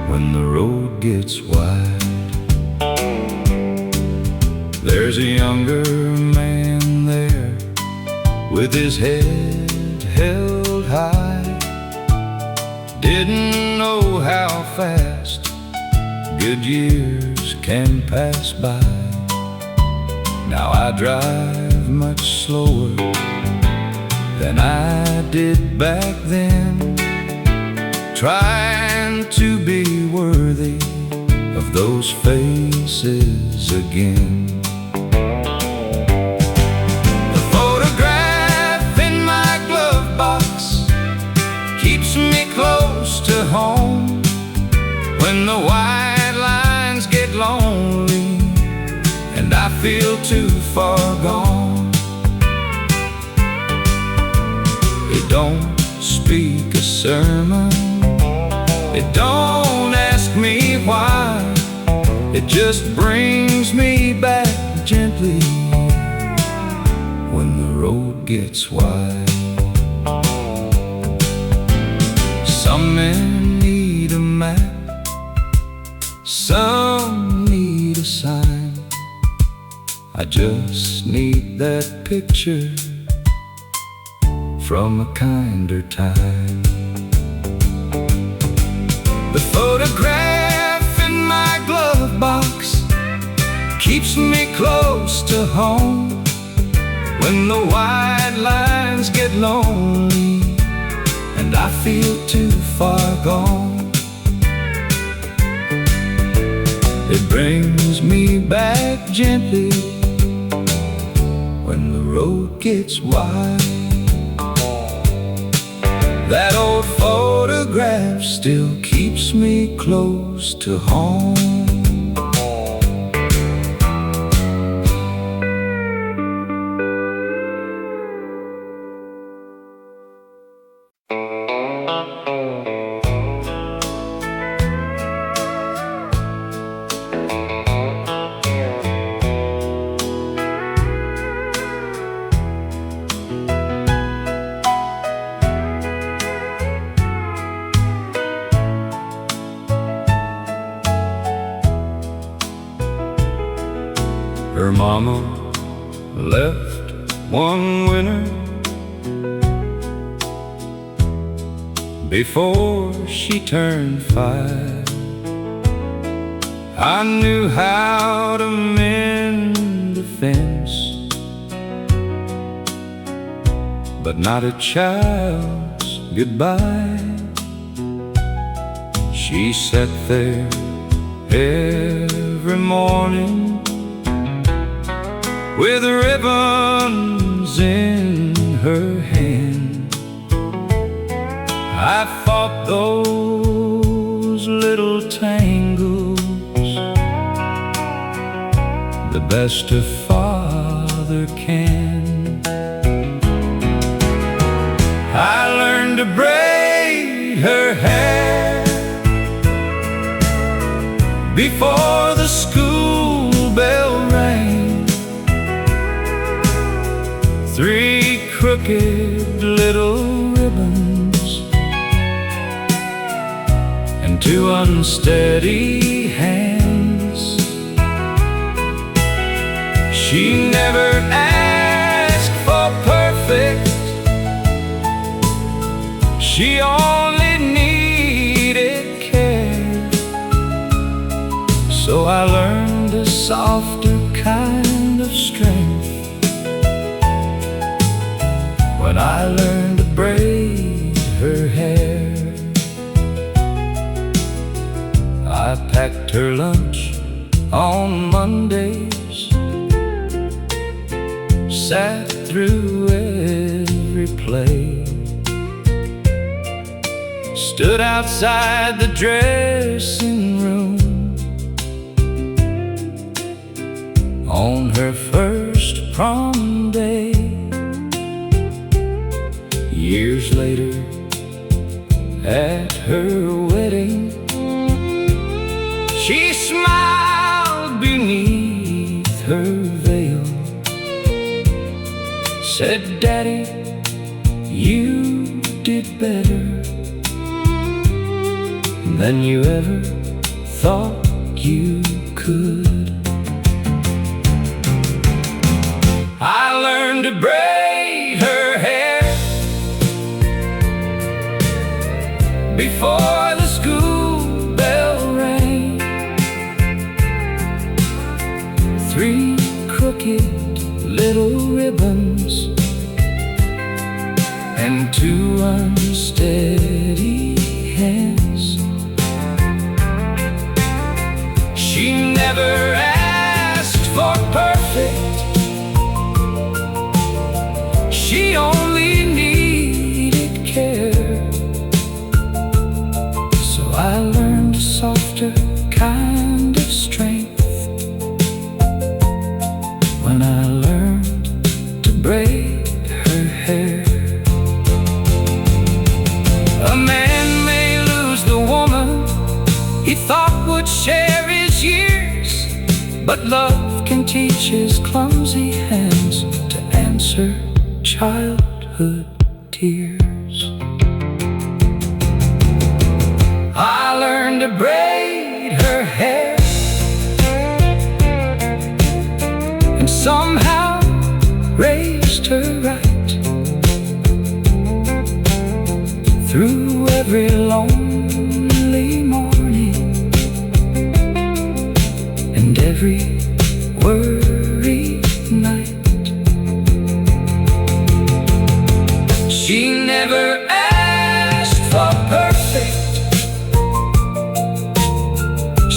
Speaker 2: when the road gets wide. There's a younger man there with his head held high. Didn't know how fast good years can pass by. Now I drive much slower than I did back then, trying to be worthy of those faces again. The photograph in my glove box keeps me close to home when the white lines get lonely and I feel too far gone. It don't speak a sermon, it don't ask me why, it just brings me back gently when the road gets wide. Some men need a map, some need a sign. I just need that picture from a kinder time. The photograph in my glove box keeps me close to home when the white lines get lonely and I feel too far gone. It brings me back gently when the road gets wide. That old photograph still keeps me close to home. Her mama left one winter before she turned 5. I knew how to mend a fence, but not a child's goodbye. She sat there every morning with ribbons in her hand. I fought those little tangles the best a father can. I learned to braid her hair before the school bell rang. 3 crooked little ribbons and 2 unsteady hands. She never asked for perfect, she only needed I learned to braid her hair. I packed her lunch on Mondays, sat through every play, stood outside the dressing room on her first prom day. Years later, at her wedding, she smiled beneath her veil, said, "Daddy, you did better than you ever thought you could." I learned to braid her hair before the school bell rang. 3 crooked little ribbons and 2 unsteady hands. She never asked for perfect, she only needed care. So I learned a softer kind of strength when I learned to braid her hair. A man may lose the woman he thought would share his years, but love can teach his clumsy hands to answer childhood tears. I learned to braid her hair, and somehow raised her right through every lonely morning and every worried night. She never asked for perfect,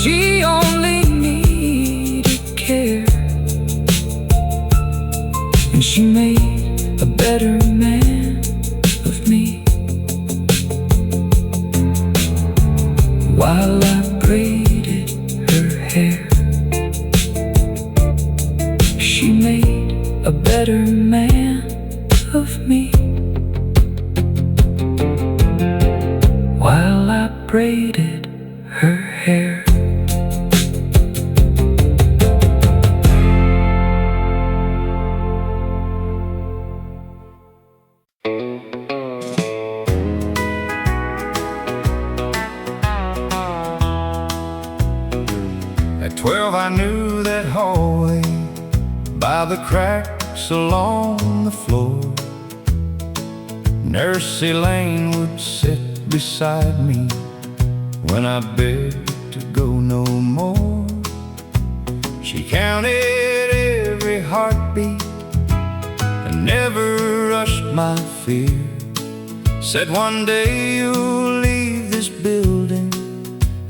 Speaker 2: she only needed care, and she made a better man of me while I braided her hair. She made a better man of me while I braided her hair. At 12 I knew that hallway by the cracks along the floor. Nurse Elaine would sit beside me when I begged to go no more. She counted every heartbeat and never rushed my fear. Said, "One day you'll leave this building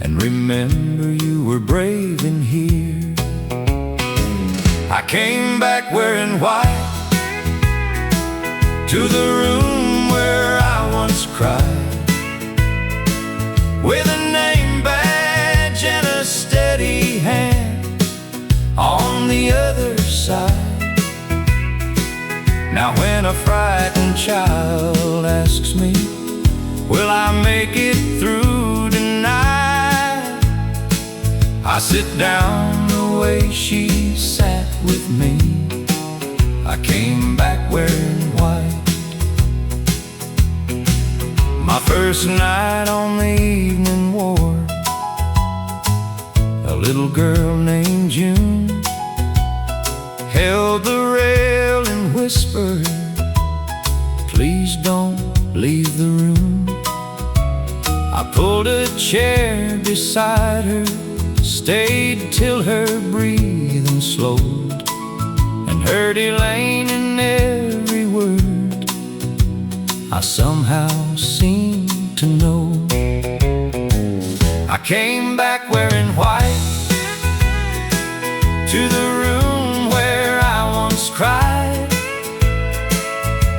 Speaker 2: and remember you were brave in here." I came back wearing white to the room where I once cried, with a name badge and a steady hand on the other side. Now when a frightened child asks me, will I make it through tonight, I sit down the way she sat with me. I came back wearing white. My first night on the evening ward, a little girl named June held the rail and whispered, "Please don't leave the room." I pulled a chair beside her, stayed till her breathing slowed, and heard Elaine in every word I somehow seem to know. I came back wearing white to the room where I once cried,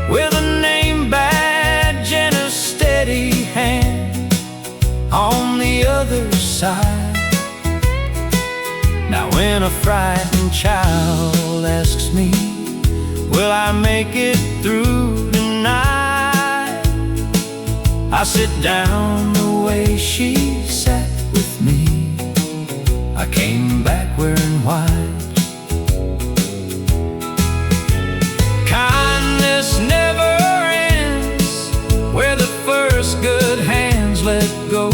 Speaker 2: with a name badge and a steady hand on the other side. Now when a frightened child asks me, will I make it through tonight, I sit down the way she sat with me. I came back wearing white. Kindness never ends where the first good hands let go.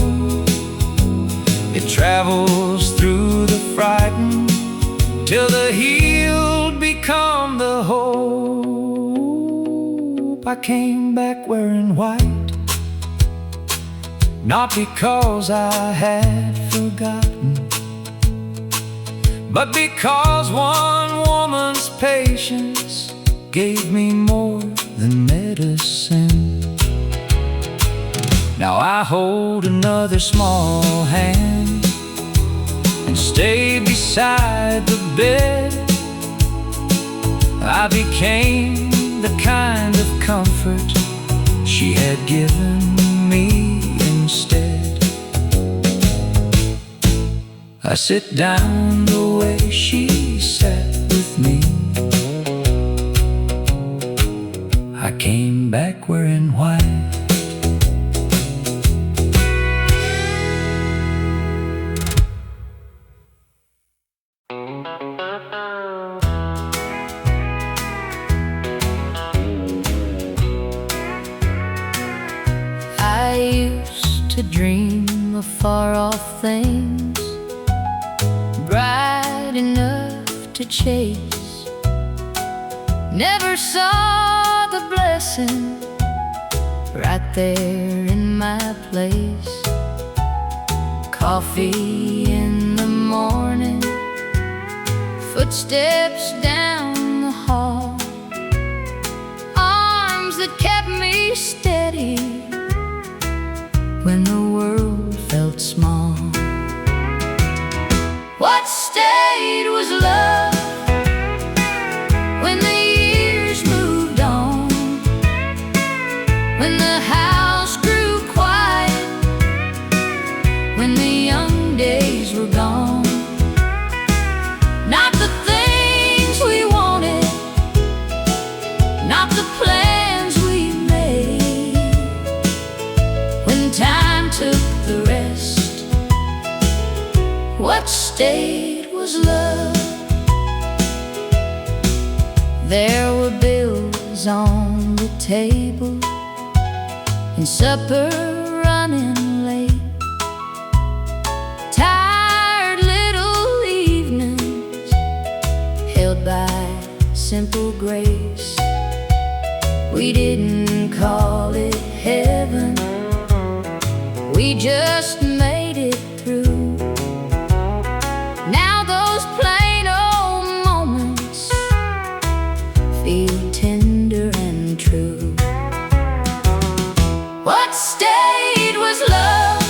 Speaker 2: It travels through the frightened till the healed become the hope. I came back wearing white, not because I had forgotten, but because one woman's patience gave me more than medicine. Now I hold another small hand and stay beside the bed. I became the kind of comfort she had given me instead. I sit down the way she sat with me. I came back wearing white.
Speaker 1: I used to dream of far-off things, bright enough to chase. Never saw the blessing right there in my place. Coffee in the morning, footsteps down the hall, arms that kept me steady when the world felt small. What stayed was love when the years moved on, when the house grew quiet, when the young days were gone. Not the things we wanted, not the plans we made. When time took the rest, what stayed was love. There were bills on the table and supper running late. Tired little evenings held by simple grace. We didn't call it heaven, we just made it through. Now those plain old moments feel tender and true. What stayed was love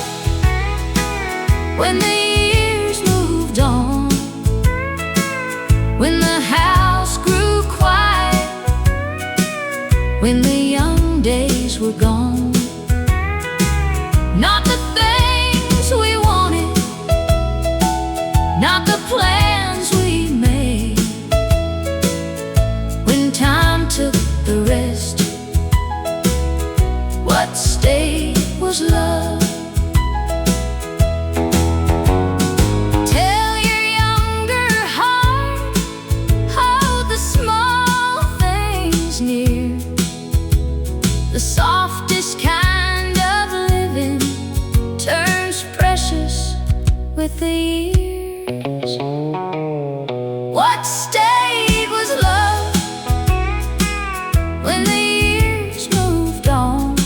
Speaker 1: when the years moved on, when the house grew quiet, when the young days were gone. Not the things we wanted, not the plans we made. When time took the rest, what stayed was love. Tell your younger heart, hold the small things near. The softest kind of living turns precious with the years. What stayed was love when the years moved on,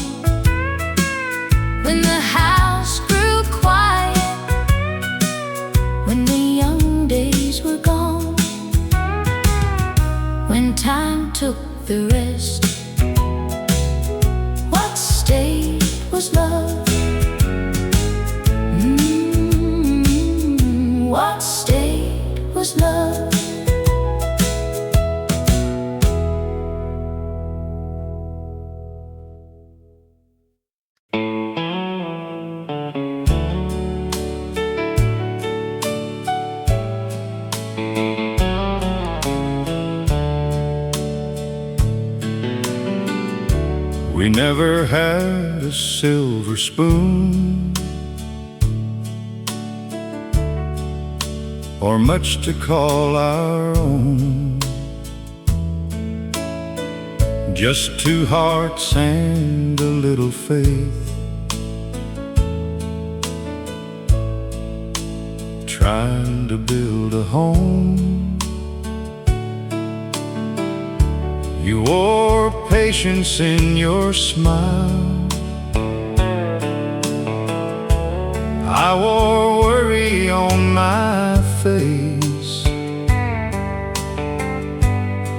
Speaker 1: when the house grew quiet, when the young days were gone. When time took the rest, what
Speaker 2: never had a silver spoon or much to call our own. Just two hearts and a little faith, trying to build a home. You wore patience in your smile, I wore worry on my face.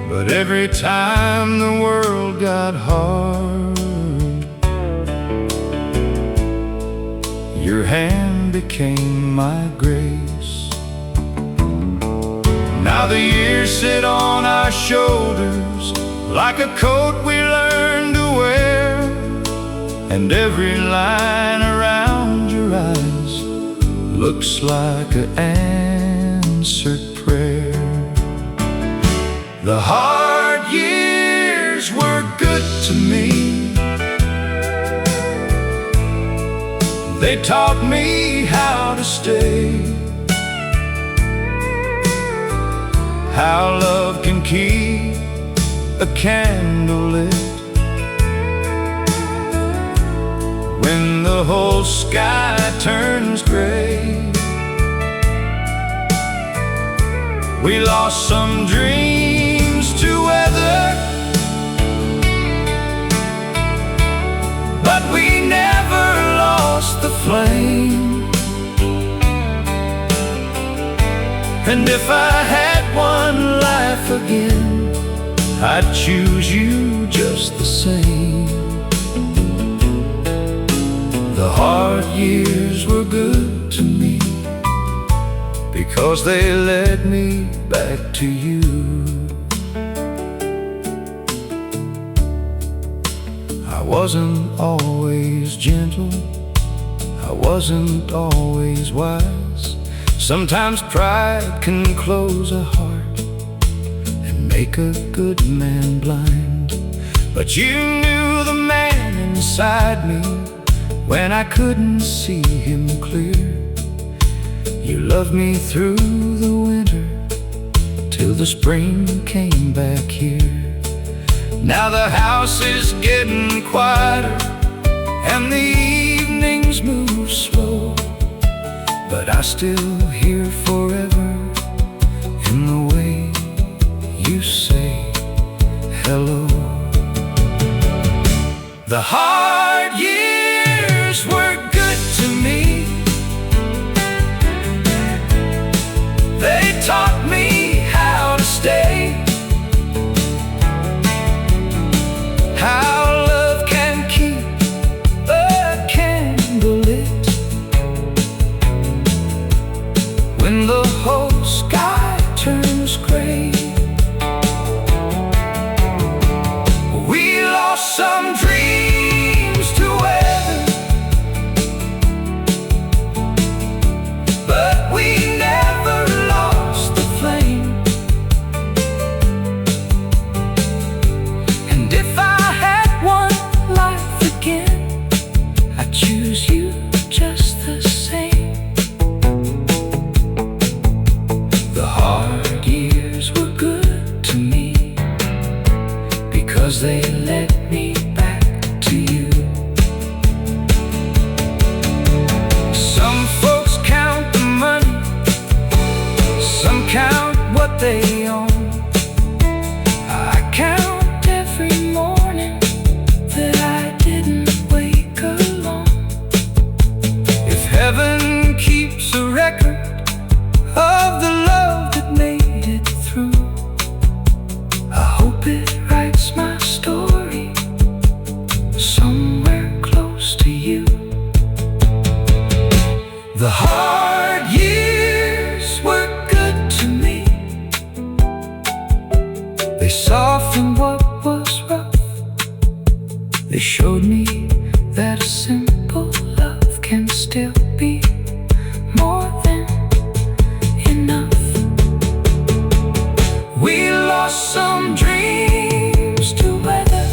Speaker 2: But every time the world got hard, your hand became my grace. Now the years sit on our shoulders like a coat we learned to wear, and every line around your eyes looks like an answered prayer. The hard years were good to me. They taught me how to stay, how love can keep a candle lit when the whole sky turns gray. We lost some dreams to weather, but we never lost the flame. And if I had one life again, I'd choose you just the same. The hard years were good to me because they led me back to you. I wasn't always gentle, I wasn't always wise. Sometimes pride can close a heart and make a good man blind. But you knew the man inside me when I couldn't see him clear. You loved me through the winter till the spring came back here. Now the house is getting quieter and the evenings move slow, but I still hear forever in the way you say hello. The hard years were good to me. They taught me how to stay, how love can keep a candle lit when the whole sky turns gray. We lost some dreams to weather, but we never lost the flame. And if I had one life again, I'd choose you just the same. The hard years were good to me because they led me back to you. Some folks count the money, some count what they own. I count every morning that I didn't wake alone. If heaven keeps a record of the love that made it through, I hope it writes my story somewhere close to you. The hard years were good to me. They softened what was rough. They showed me that a simple love can still be more than enough. We lost some dreams to weather,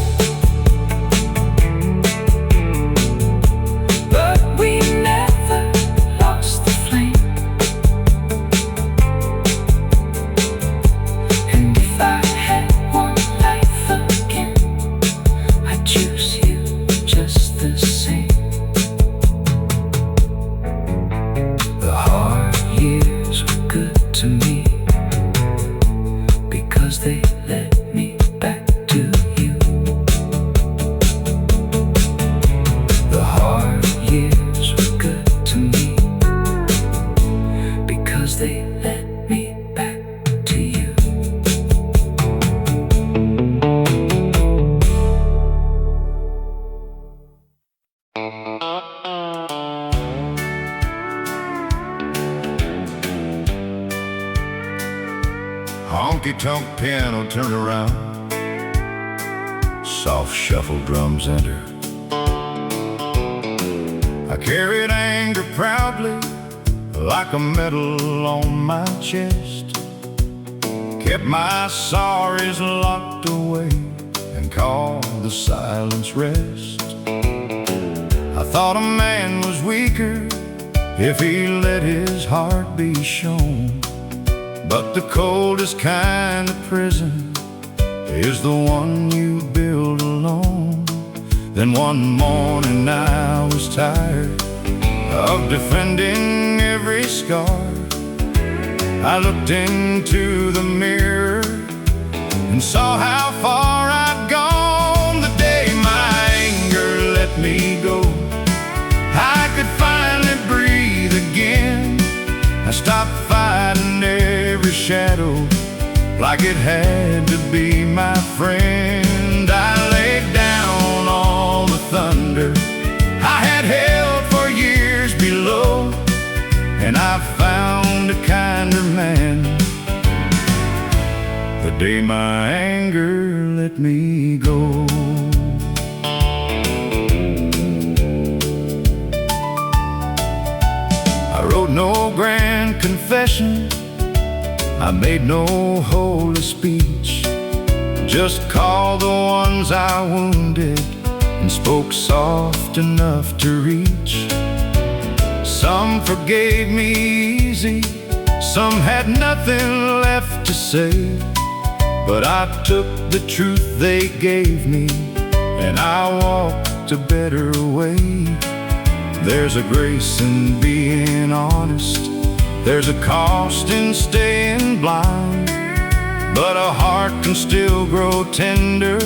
Speaker 2: Honky tonk piano turned around, soft shuffle drums enter. I carried anger proudly like a medal on my chest, kept my sorries locked away and called the silence rest. I thought a man was weaker if he let his heart be shown, but the coldest kind of prison is the one you build alone. Then one morning I was tired of defending every scar. I looked into the mirror and saw how far I'd gone. The day my anger let me go, I could finally breathe again. I stopped fighting every shadow like it had to be my friend. I laid down all the thunder I had held for years below, and I found a kinder man the day my anger let me go. I wrote no grand confession, I made no holy speech, just called the ones I wounded and spoke soft enough to reach. Some forgave me easy, some had nothing left to say, but I took the truth they gave me and I walked a better way. There's a grace in being honest, there's a cost in staying blind, but a heart can still grow tender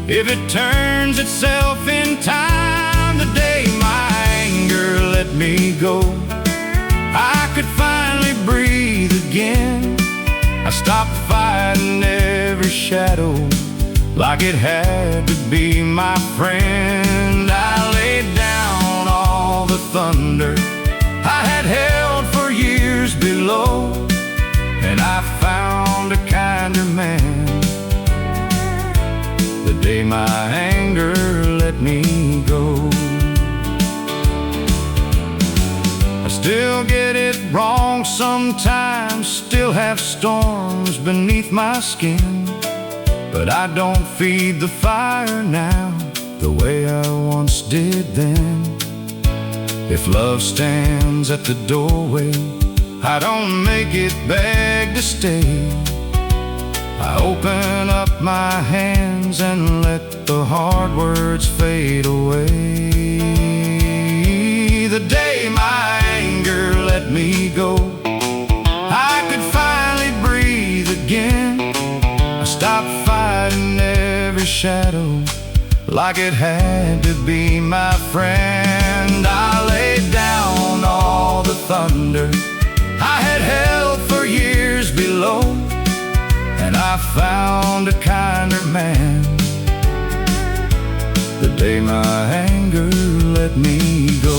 Speaker 2: if it turns itself in time. The day my anger let me go, I could finally breathe again. I stopped fighting every shadow like it had to be my friend. I laid down all the thunder I had held for years below, and I found a kinder man the day my anger let me go. I still get it wrong sometimes, still have storms beneath my skin, but I don't feed the fire now the way I once did then. If love stands at the doorway, I don't make it beg to stay. I open up my hands and let the hard words fade away. The day my anger let me go, I could finally breathe again. I stopped fighting every shadow like it had to be my friend. I laid down all the thunder I had held for years below, and I found a kinder man the day my anger let me go.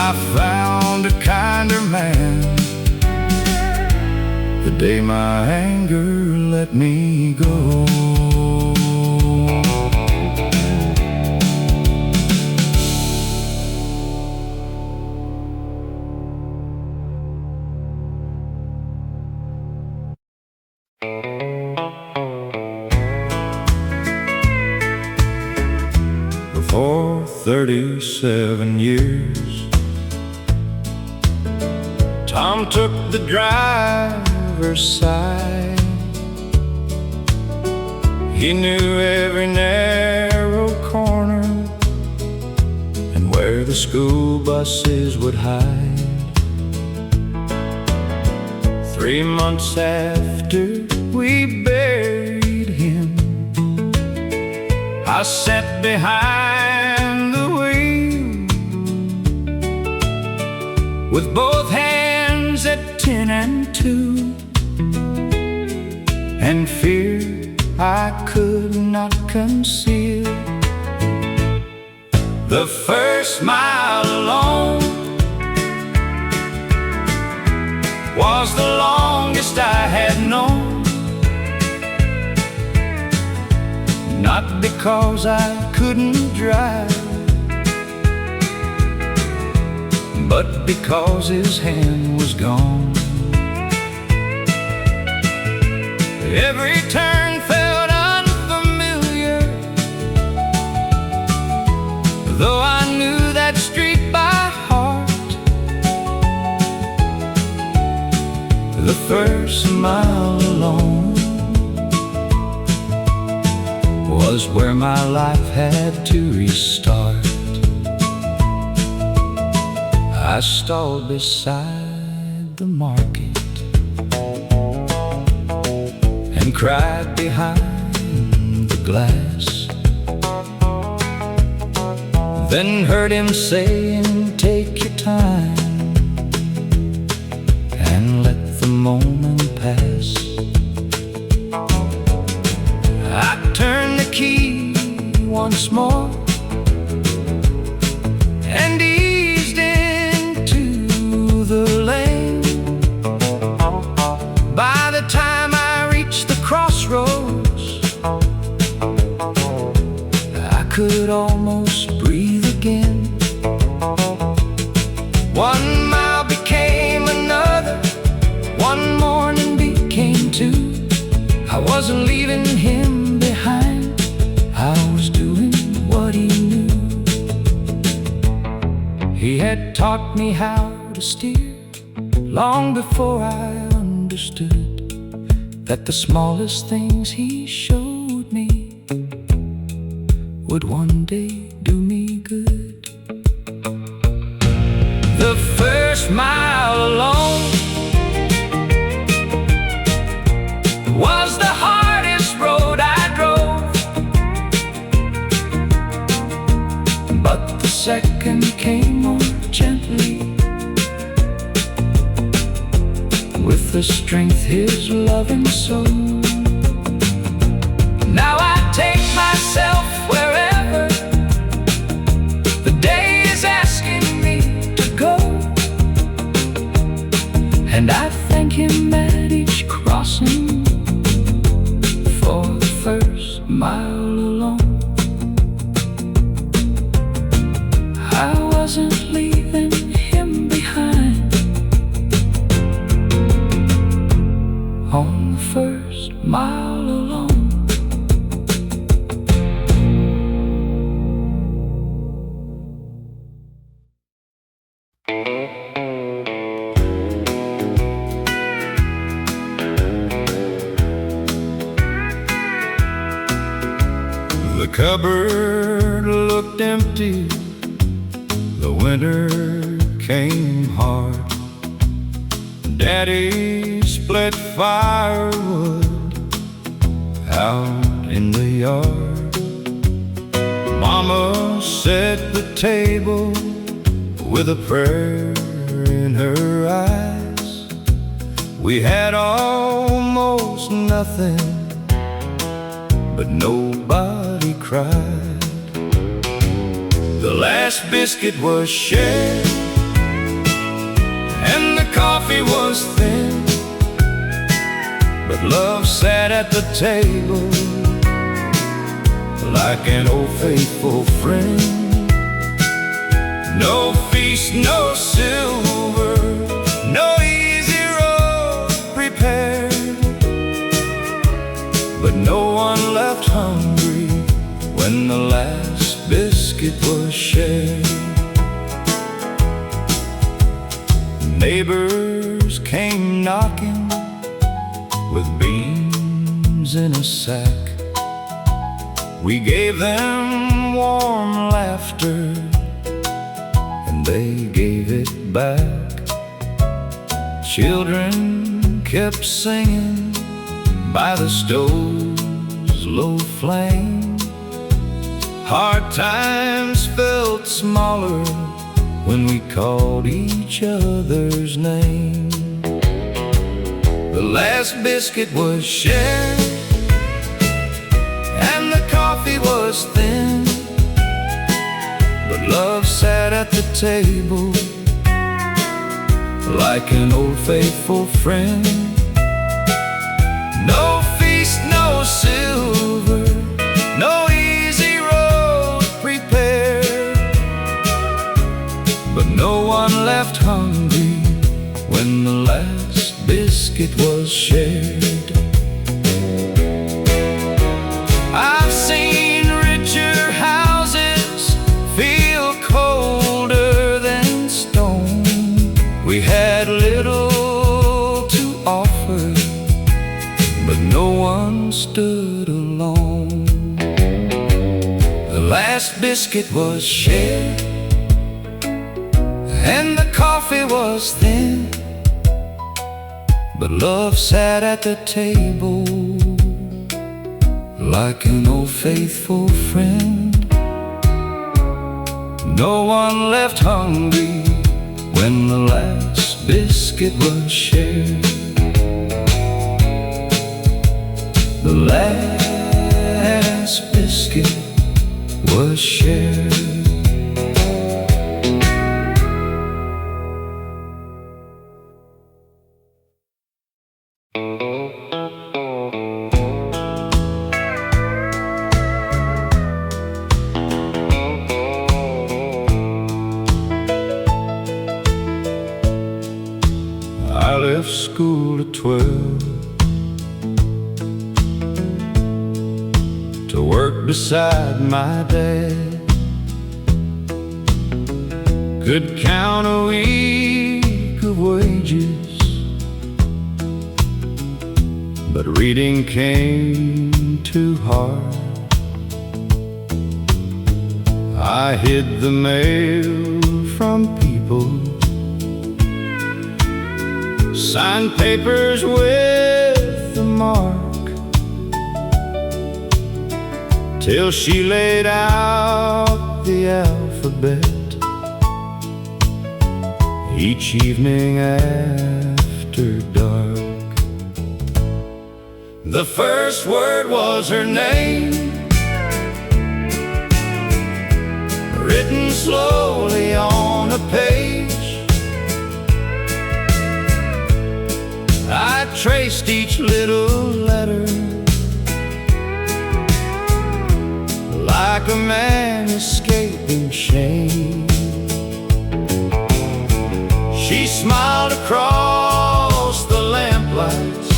Speaker 2: I found a kinder man the day my anger let me go. For 37 years, Tom took the driver's side. He knew every narrow corner and where the school buses would hide. 3 months after we buried him, I sat behind the wheel with both hands at 10 and 2, and fear I could not conceal. The first mile alone was the because I couldn't drive, but because his hand was gone. Every turn felt unfamiliar, though I knew that street by heart. The first mile alone was where my life had to restart. I stalled beside the market and cried behind the glass, then heard him saying, take your time and let the moment pass. I turned the key once more and eased into the lane. By the time I reached the crossroads, I could almost breathe again. 1 mile became another, one morning became two. I wasn't leaving him behind, I was doing what he knew. He had taught me how to steer long before I understood that the smallest things he showed me would one day do me good. The first mile alone was the hardest road I drove, but the second came more gently, with the strength his loving soul. Now I take myself wherever the day is asking me to go, and I thank him at each crossing for the first mile alone. I wasn't leaving him behind on the first mile alone. The cupboard looked empty, the winter came hard. Daddy split firewood out in the yard. Mama set the table with a prayer in her eyes. We had almost nothing, but nobody cried. The last biscuit was shared and the coffee was thin, but love sat at the table like an old faithful friend. No feast, no silver, no easy road prepared, but no one left hungry when the last biscuit was shared. Neighbors came knocking with beans in a sack. We gave them warm laughter and they gave it back. Children kept singing by the stove's low flame. Hard times felt smaller when we called each other's name. The last biscuit was shared and the coffee was thin, but love sat at the table like an old faithful friend. No feast, no silver, no easy but no one left hungry when the last biscuit was shared. I've seen richer houses feel colder than stone. We had little to offer, but no one stood alone. The last biscuit was shared, and the coffee was thin, but love sat at the table like an old faithful friend. No one left hungry when the last biscuit was shared. The last biscuit was shared. I left school at 12 to work beside my dad. Could count a week of wages, but reading came too hard. I hid the mail from people, signed papers with a mark, till she laid out the alphabet each evening after dark. The first word was her name, written slowly on a page. I traced each little letter like a man escaping shame. She smiled across the lamplights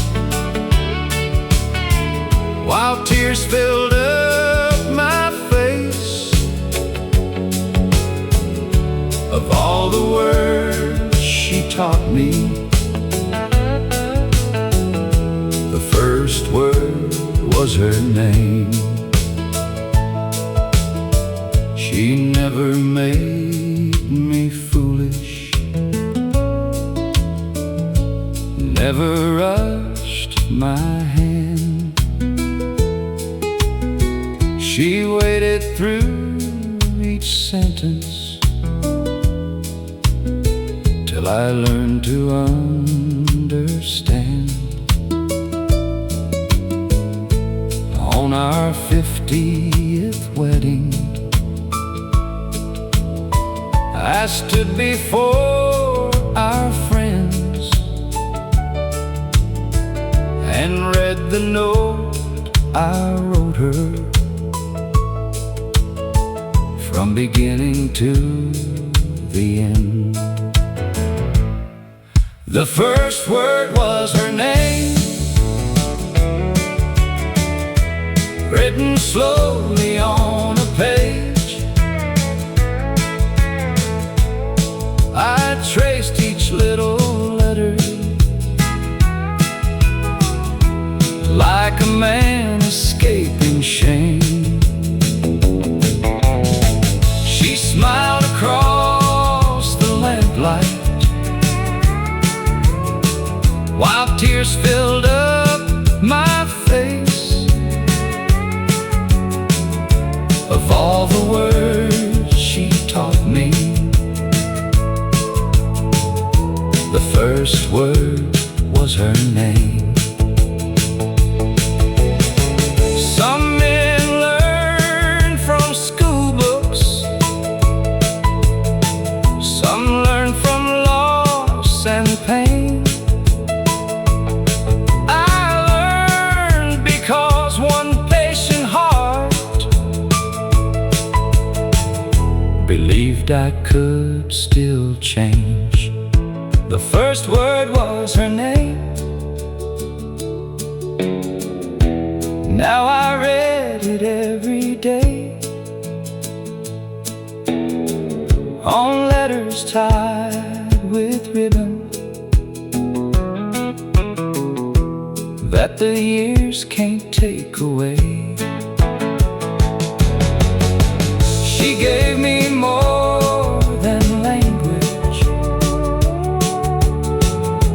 Speaker 2: while tears filled up my face. Of all the words she taught me, the first word was her name. She never made me foolish, never rushed my hand. She waited through each sentence till I learned to understand. On our 50th wedding, I stood before our friends and read the note I wrote her, from beginning to the end. The first word was her name, written slowly on a page. I traced each little letter like a man escaping shame. She smiled across the lamplight while tears filled up my face. Of all the words she taught me, the first word was her name. Some men learn from school books, some learn from loss and pain. I learned because one patient heart believed I could still change. The first word was her name. Now I read it every day on letters tied with ribbon that the years can't take away. She gave me more than language.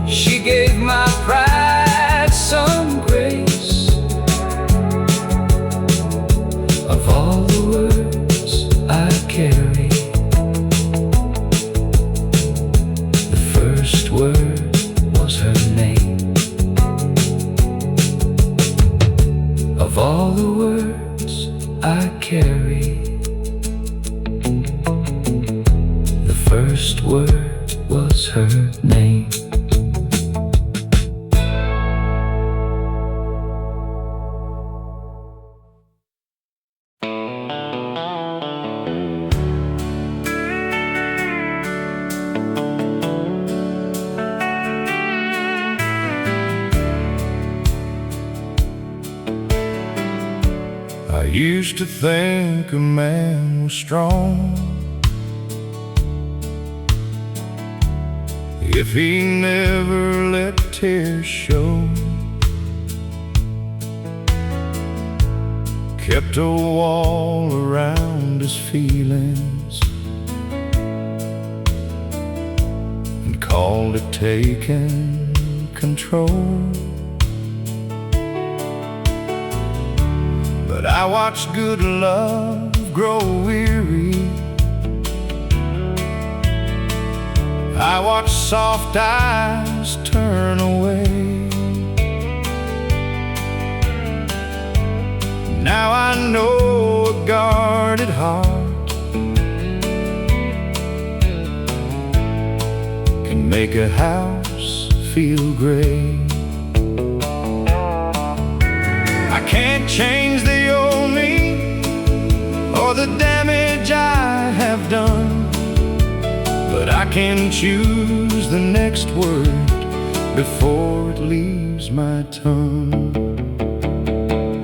Speaker 2: She gave my pride some grace. Of all the words I carry, the first word was her name. Of all the words I carry, the first word was her name. I used to think a man was strong if he never let tears show, kept a wall around his feelings, and called it taking control. But I watched good love grow weary. I watched soft eyes turn away. Now I know a guarded heart can make a house feel gray. I can't change the old me or the damage I have done, but I can choose the next word before it leaves my tongue.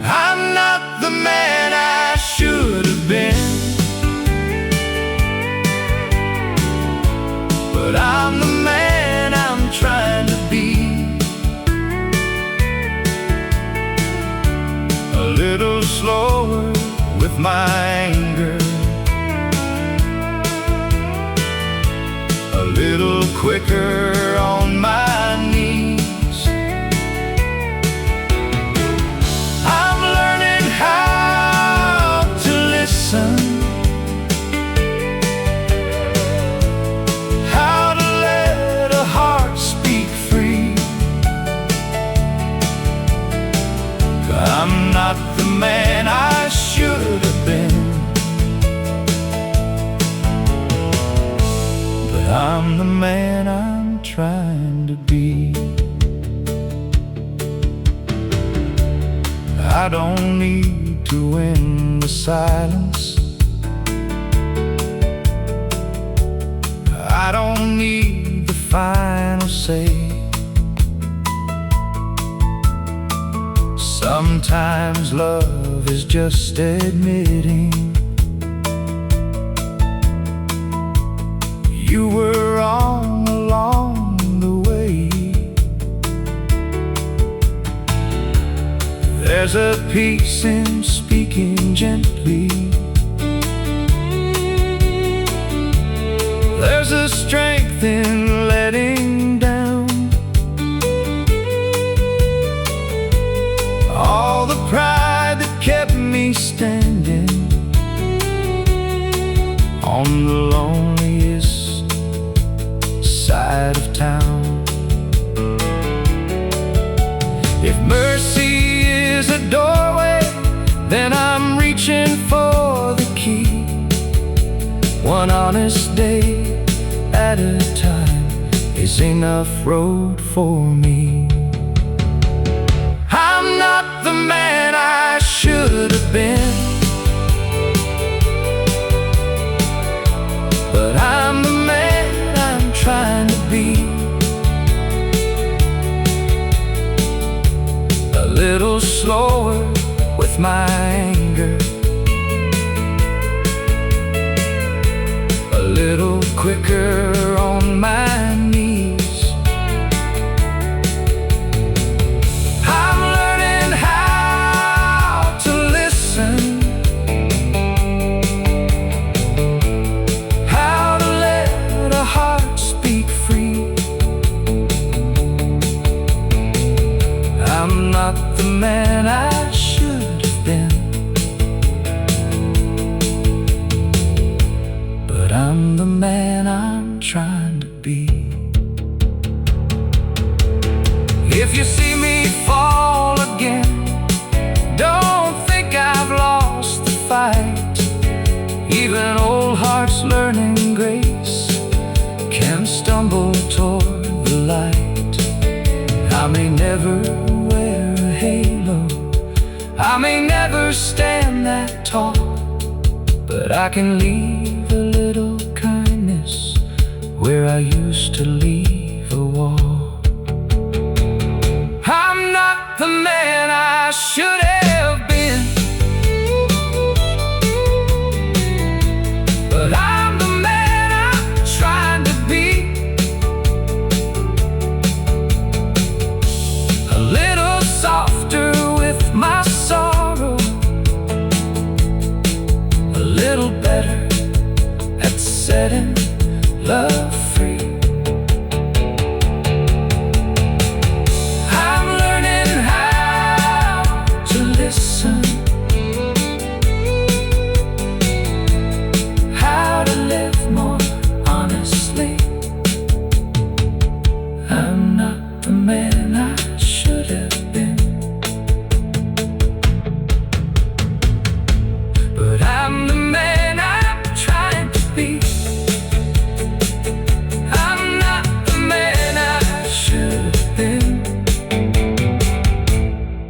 Speaker 2: I'm not the man I should have been, but I'm the man I'm trying to be. A little slower with my anger, a little quicker on my knees. I'm learning how to listen, how to let a heart speak free. I'm not the man I should have been, but I'm the man I'm trying to be. I don't need to win the silence. I don't need the final say. Sometimes love is just admitting you were wrong along the way. There's a peace in speaking gently. There's a strength in letting down all the pride that kept me standing on the loneliest side of town. If mercy is a doorway, then I'm reaching for the key. One honest day at a time is enough road for me. I'm not the man I should have been, but quicker on my knees. I'm learning how to listen, how to let a heart speak free. I'm not the man I should have been, but I'm the man I'm trying to be. If you see me fall again, don't think I've lost the fight. Even old hearts learning grace can stumble toward the light. I may never wear a halo, I may never stand that tall, but I can leave a little kindness where I used to leave a wall. I'm not the man I should have been, but I'm the man I'm trying to be. A little softer with my sorrow, a little better at setting love free. I'm learning how to listen, how to live more honestly. I'm not the man I should have been, but I'm the man I'm trying to be. I'm not the man I should have been,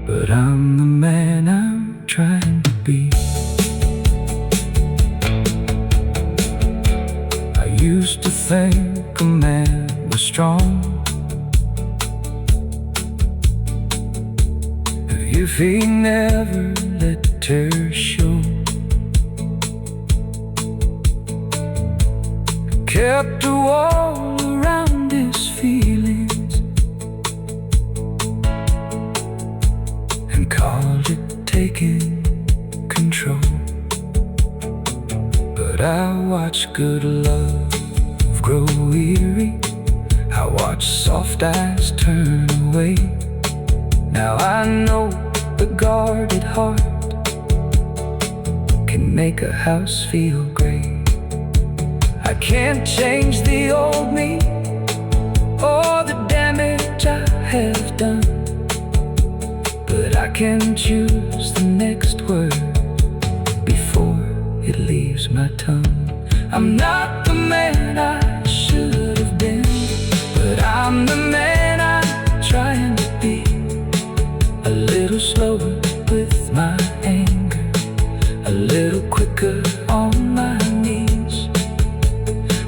Speaker 2: but I'm the man I'm trying to be. I used to think a man was strong if he never let tears show, kept a wall around his feelings and called it taking control. But I watched good love grow weary, I watched soft eyes turn away. Now I know the guarded heart can make a house feel great. I can't change the old me or the damage I have done, but I can choose the next word before it leaves my tongue. I'm not the man I should have been, but I'm the man I'm trying to be. A little slower with my anger, a little quicker on my knees.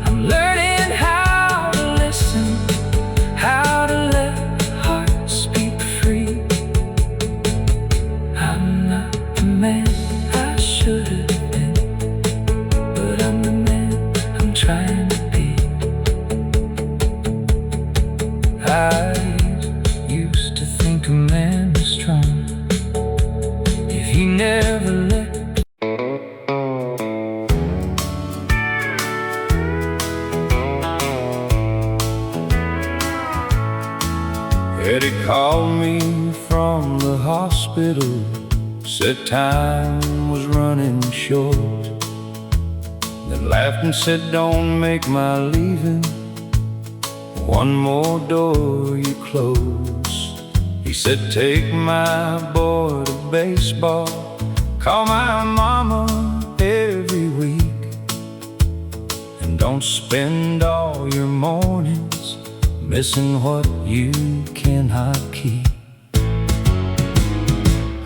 Speaker 2: I'm learning how to listen, how to let heart speak free. I'm not the man I should have been, but I'm the man I'm trying to be. I used to think a man was strong if he never let. Eddie called me from the hospital, said time was running short, then laughed and said don't make my leaving one more door you close. He said take my boy to baseball, call my mama every week, and don't spend all your mornings missing what you cannot keep.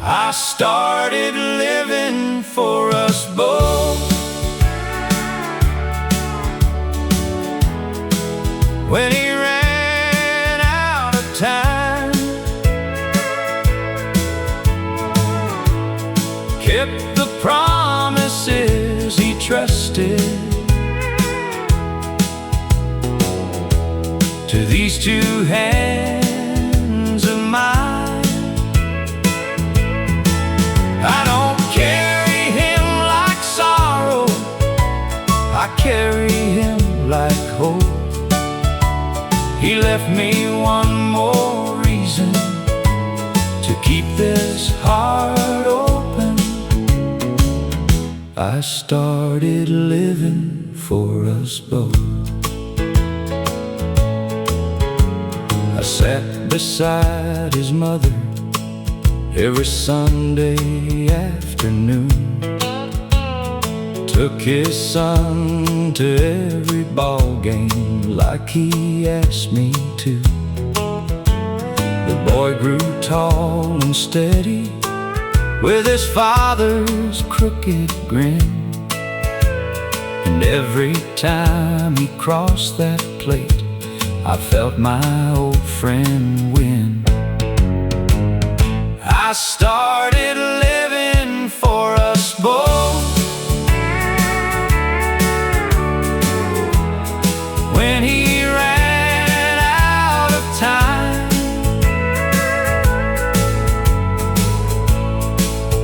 Speaker 2: I started living for us both when he ran out of time, kept the promises he trusted, to these two hands of mine. I don't carry him like sorrow, I carry him like hope. He left me one more reason to keep this heart open. I started living for us both. I sat beside his mother every Sunday afternoon, took his son to every ball game like he asked me to. The boy grew tall and steady with his father's crooked grin, and every time he crossed that plate I felt my old friend win. I started living for us both when he ran out of time,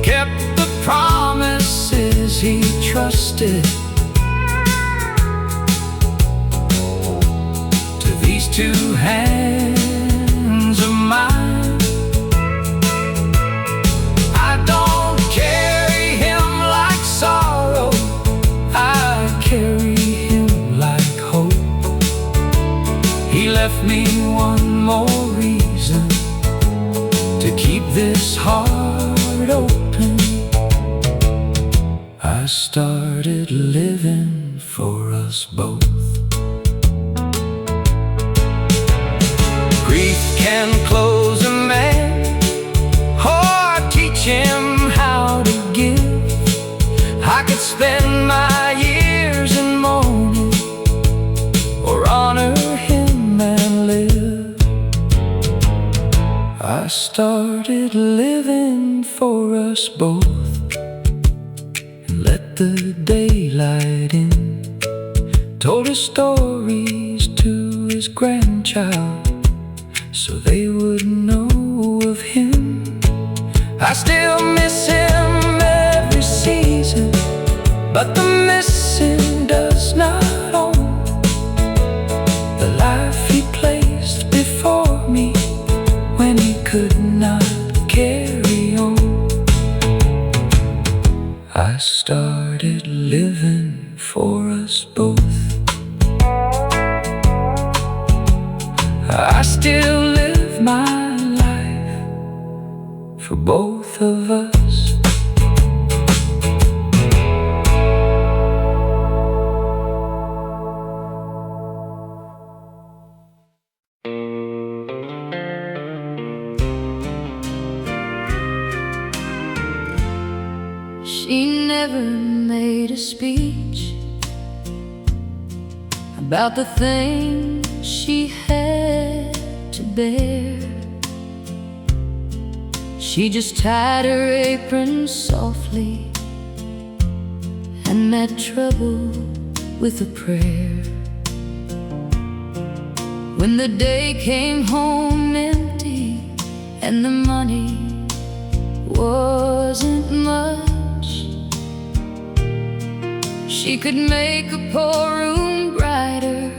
Speaker 2: kept the promises he trusted to these two hands of mine. I don't carry him like sorrow, I carry him like hope. He left me one more reason to keep this heart open. I started living for us both. Grief can close a man or teach him how to give. I could spend my years in mourning or honor him and live. I started living for us both and let the daylight in. Told his stories to his grandchild so they would know of him. I still miss him every season, but the missing does not own the life he placed before me when he could not carry on. I started living for us both. I still live my life for both of us.
Speaker 1: She never made a speech about the things she had to bear. She just tied her apron softly and met trouble with a prayer. When the day came home empty and the money wasn't much, she could make a poor room brighter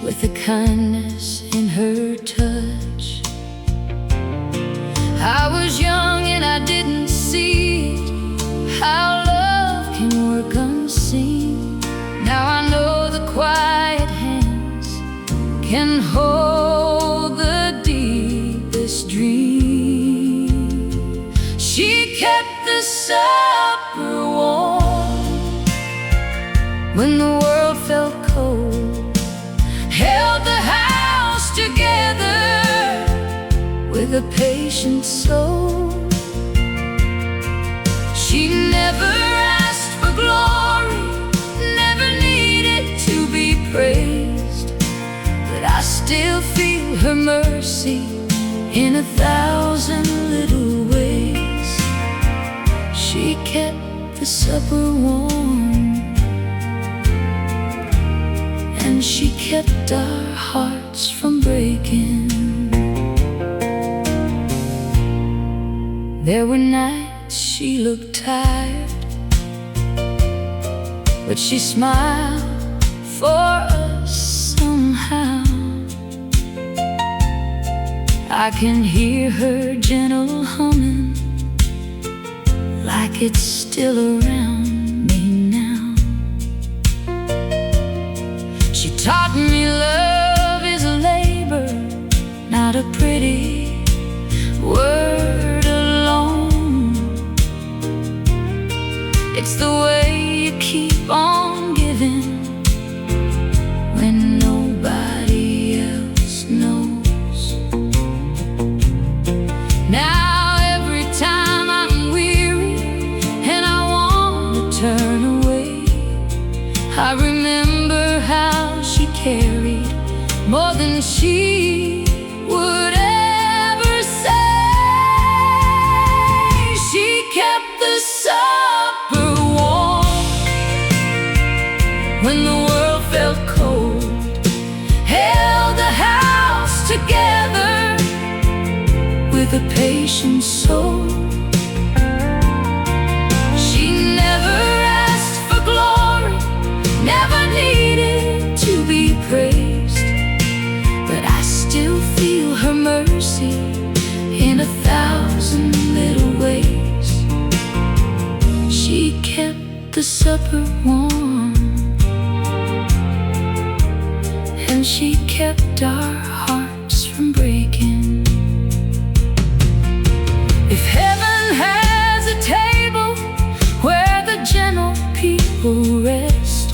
Speaker 1: with the kindness in her touch. I was young and I didn't see how love can work unseen. Now I know the quiet hands can hold the deepest dream. She kept the supper warm when the world felt cold, held the house together with a patient soul. She never asked for glory, never needed to be praised, but I still feel her mercy in 1,000 little ways. She kept the supper warm and she kept our hearts from breaking. There were nights she looked tired, but she smiled for us somehow. I can hear her gentle humming, like it's still around me now. She taught me love is a labor, not a pretty word alone. It's the way you keep on giving when nobody else knows. Now every time I'm weary and I want to turn away, I remember how she carried more than she would ever say. She kept the supper warm when the world felt cold, held the house together with a patient soul. She never asked for glory, never needed to be praised, but I still feel her mercy in 1,000 little ways. She kept the supper warm, and she kept our hearts from breaking. If heaven has a table where the gentle people rest,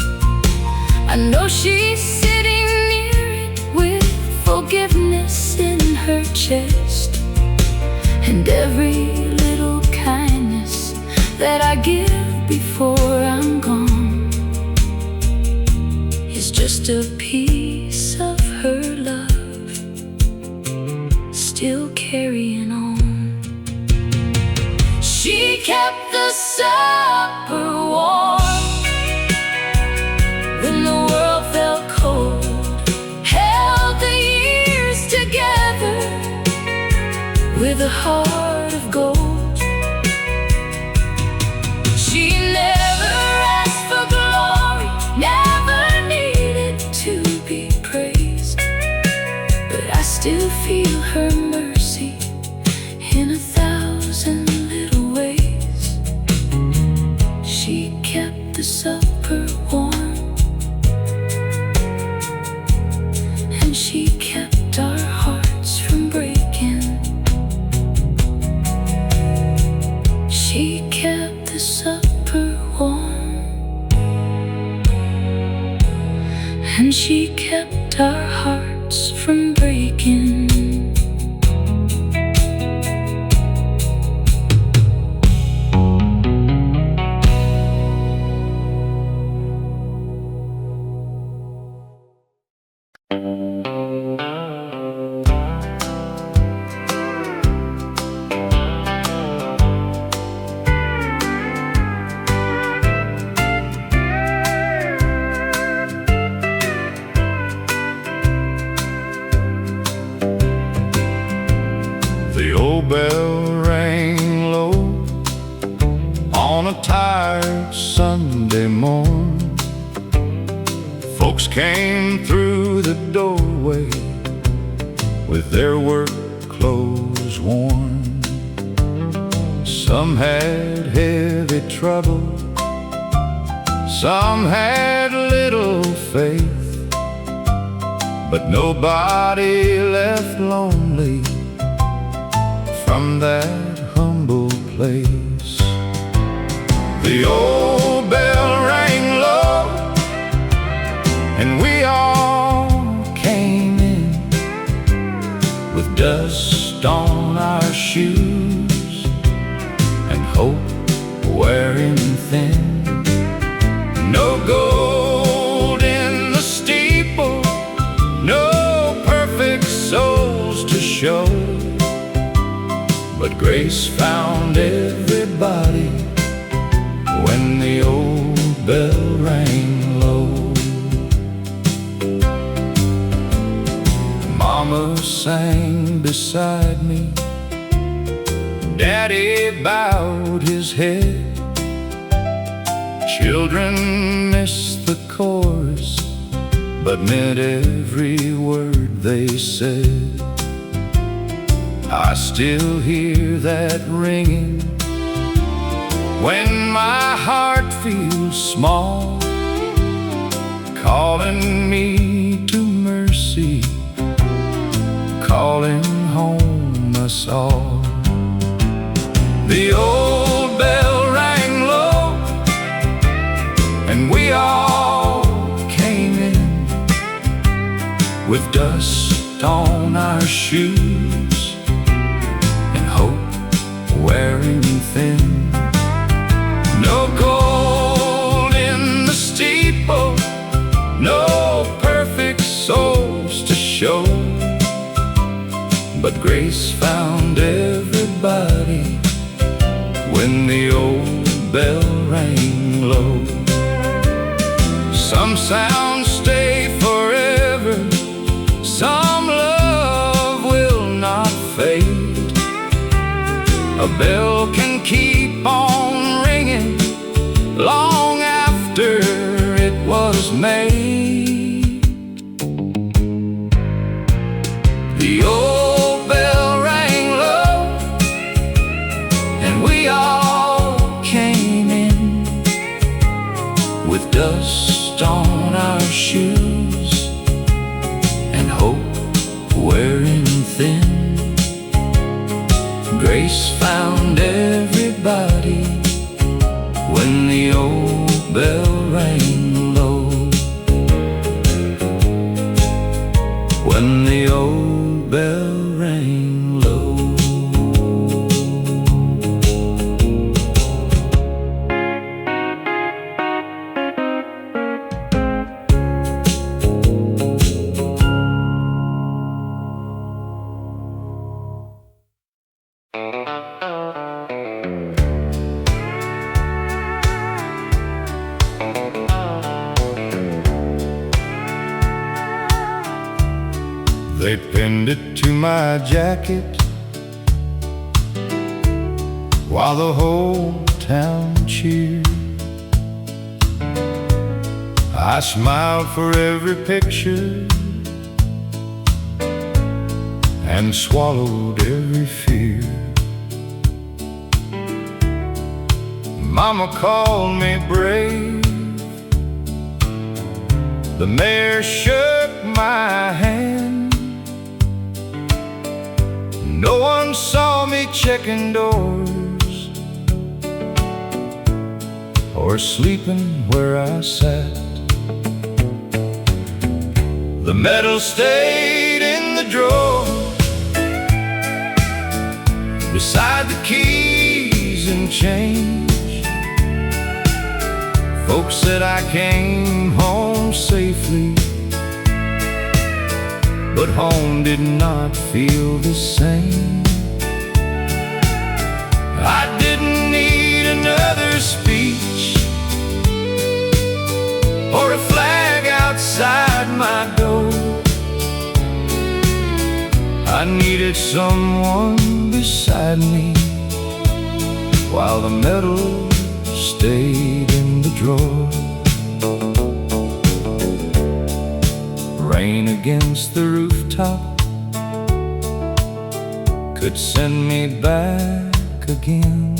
Speaker 1: I know she's sitting near it with forgiveness in her chest. And every little kindness that I give before I'm gone is just a piece of her love, still carrying on. She kept the supper warm when the world felt cold, held the years together with a heart of gold. She never asked for glory, never needed to be praised, but I still feel her mercy in 1,000 little ways. She kept the supper warm, and she kept our hearts from breaking. She kept the supper warm, and she kept our hearts from breaking.
Speaker 2: The old bell rang low on a tired Sunday morn. Folks came through the doorway with their work clothes worn. Some had heavy trouble, some had little faith, but nobody left lonely from that humble place. The old bell rang low, and we all came in with dust on our shoes and hope wearing thin. No gold in the steeple, no perfect souls to show, but grace found everybody when the old bell rang low. Mama sang beside me, Daddy bowed his head. Children missed the chorus, but meant every word they said. I still hear that ringing when my heart feels small, calling me to mercy, calling home us all. The old bell rang low, and we all came in with dust on our shoes and hope wearing thin. No gold in the steeple, no perfect souls to show, but grace found everybody when the old bell rang low. Some sounds stay forever, some love will not fade. A bell can keep on ringing long after it was made. The old bell rang low, and we all came in with dust on our shoes and hope wearing thin. Grace found everybody when the old bell rang low. When the old bell rang low. They pinned it to my jacket while the whole town cheered. I smiled for every picture and swallowed every fear. Mama called me brave, the mayor shook my hand. No one saw me checking doors or sleeping where I sat. The medal stayed in the drawer beside the keys and change. Folks said I came home safely, but home did not feel the same. I didn't need another speech or a flag outside my door. I needed someone beside me while the medal stayed in the drawer. Rain against the rooftop could send me back again.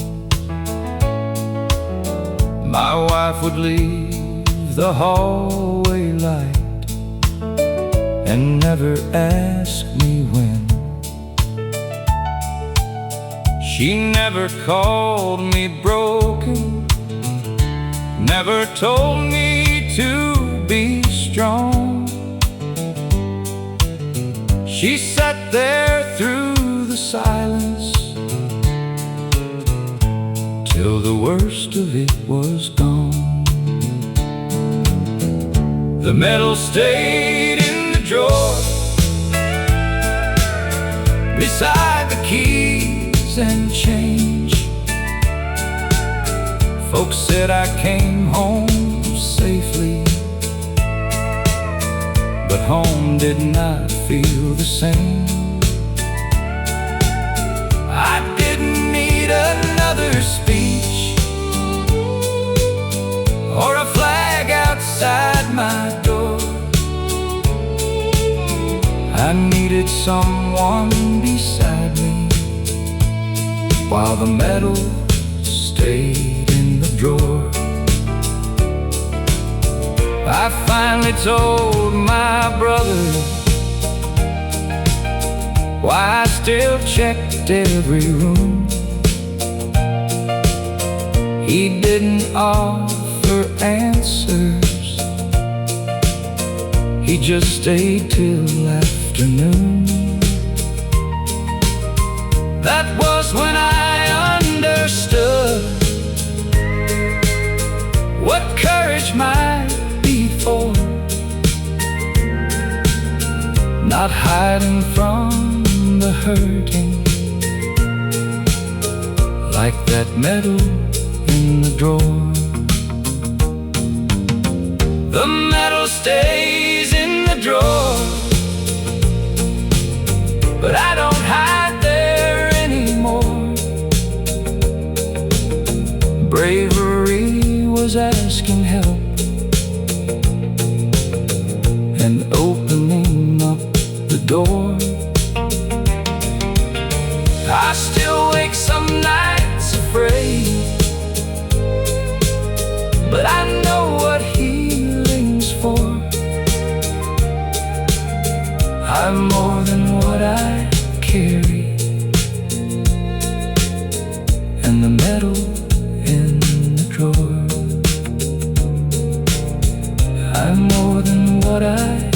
Speaker 2: My wife would leave the hallway light and never ask me when. She never called me broken, never told me to be strong. She sat there through the silence till the worst of it was gone. The medal stayed in the drawer beside the keys and change. Folks said I came home safely, but home did not feel the same. I didn't need another speech or a flag outside my door. I needed someone beside me while the medal stayed in the drawer. I finally told my brother why I still checked every room. He didn't offer answers, he just stayed till afternoon. That was when I understood what courage might be for. Not hiding from the hurting like that medal in the drawer. The medal stays in the drawer, but I don't hide there anymore. Bravery was asking help and opening up the door. I still wake some nights afraid, but I know what healing's for. I'm more than what I carry, and the medal in the drawer. I'm more than what I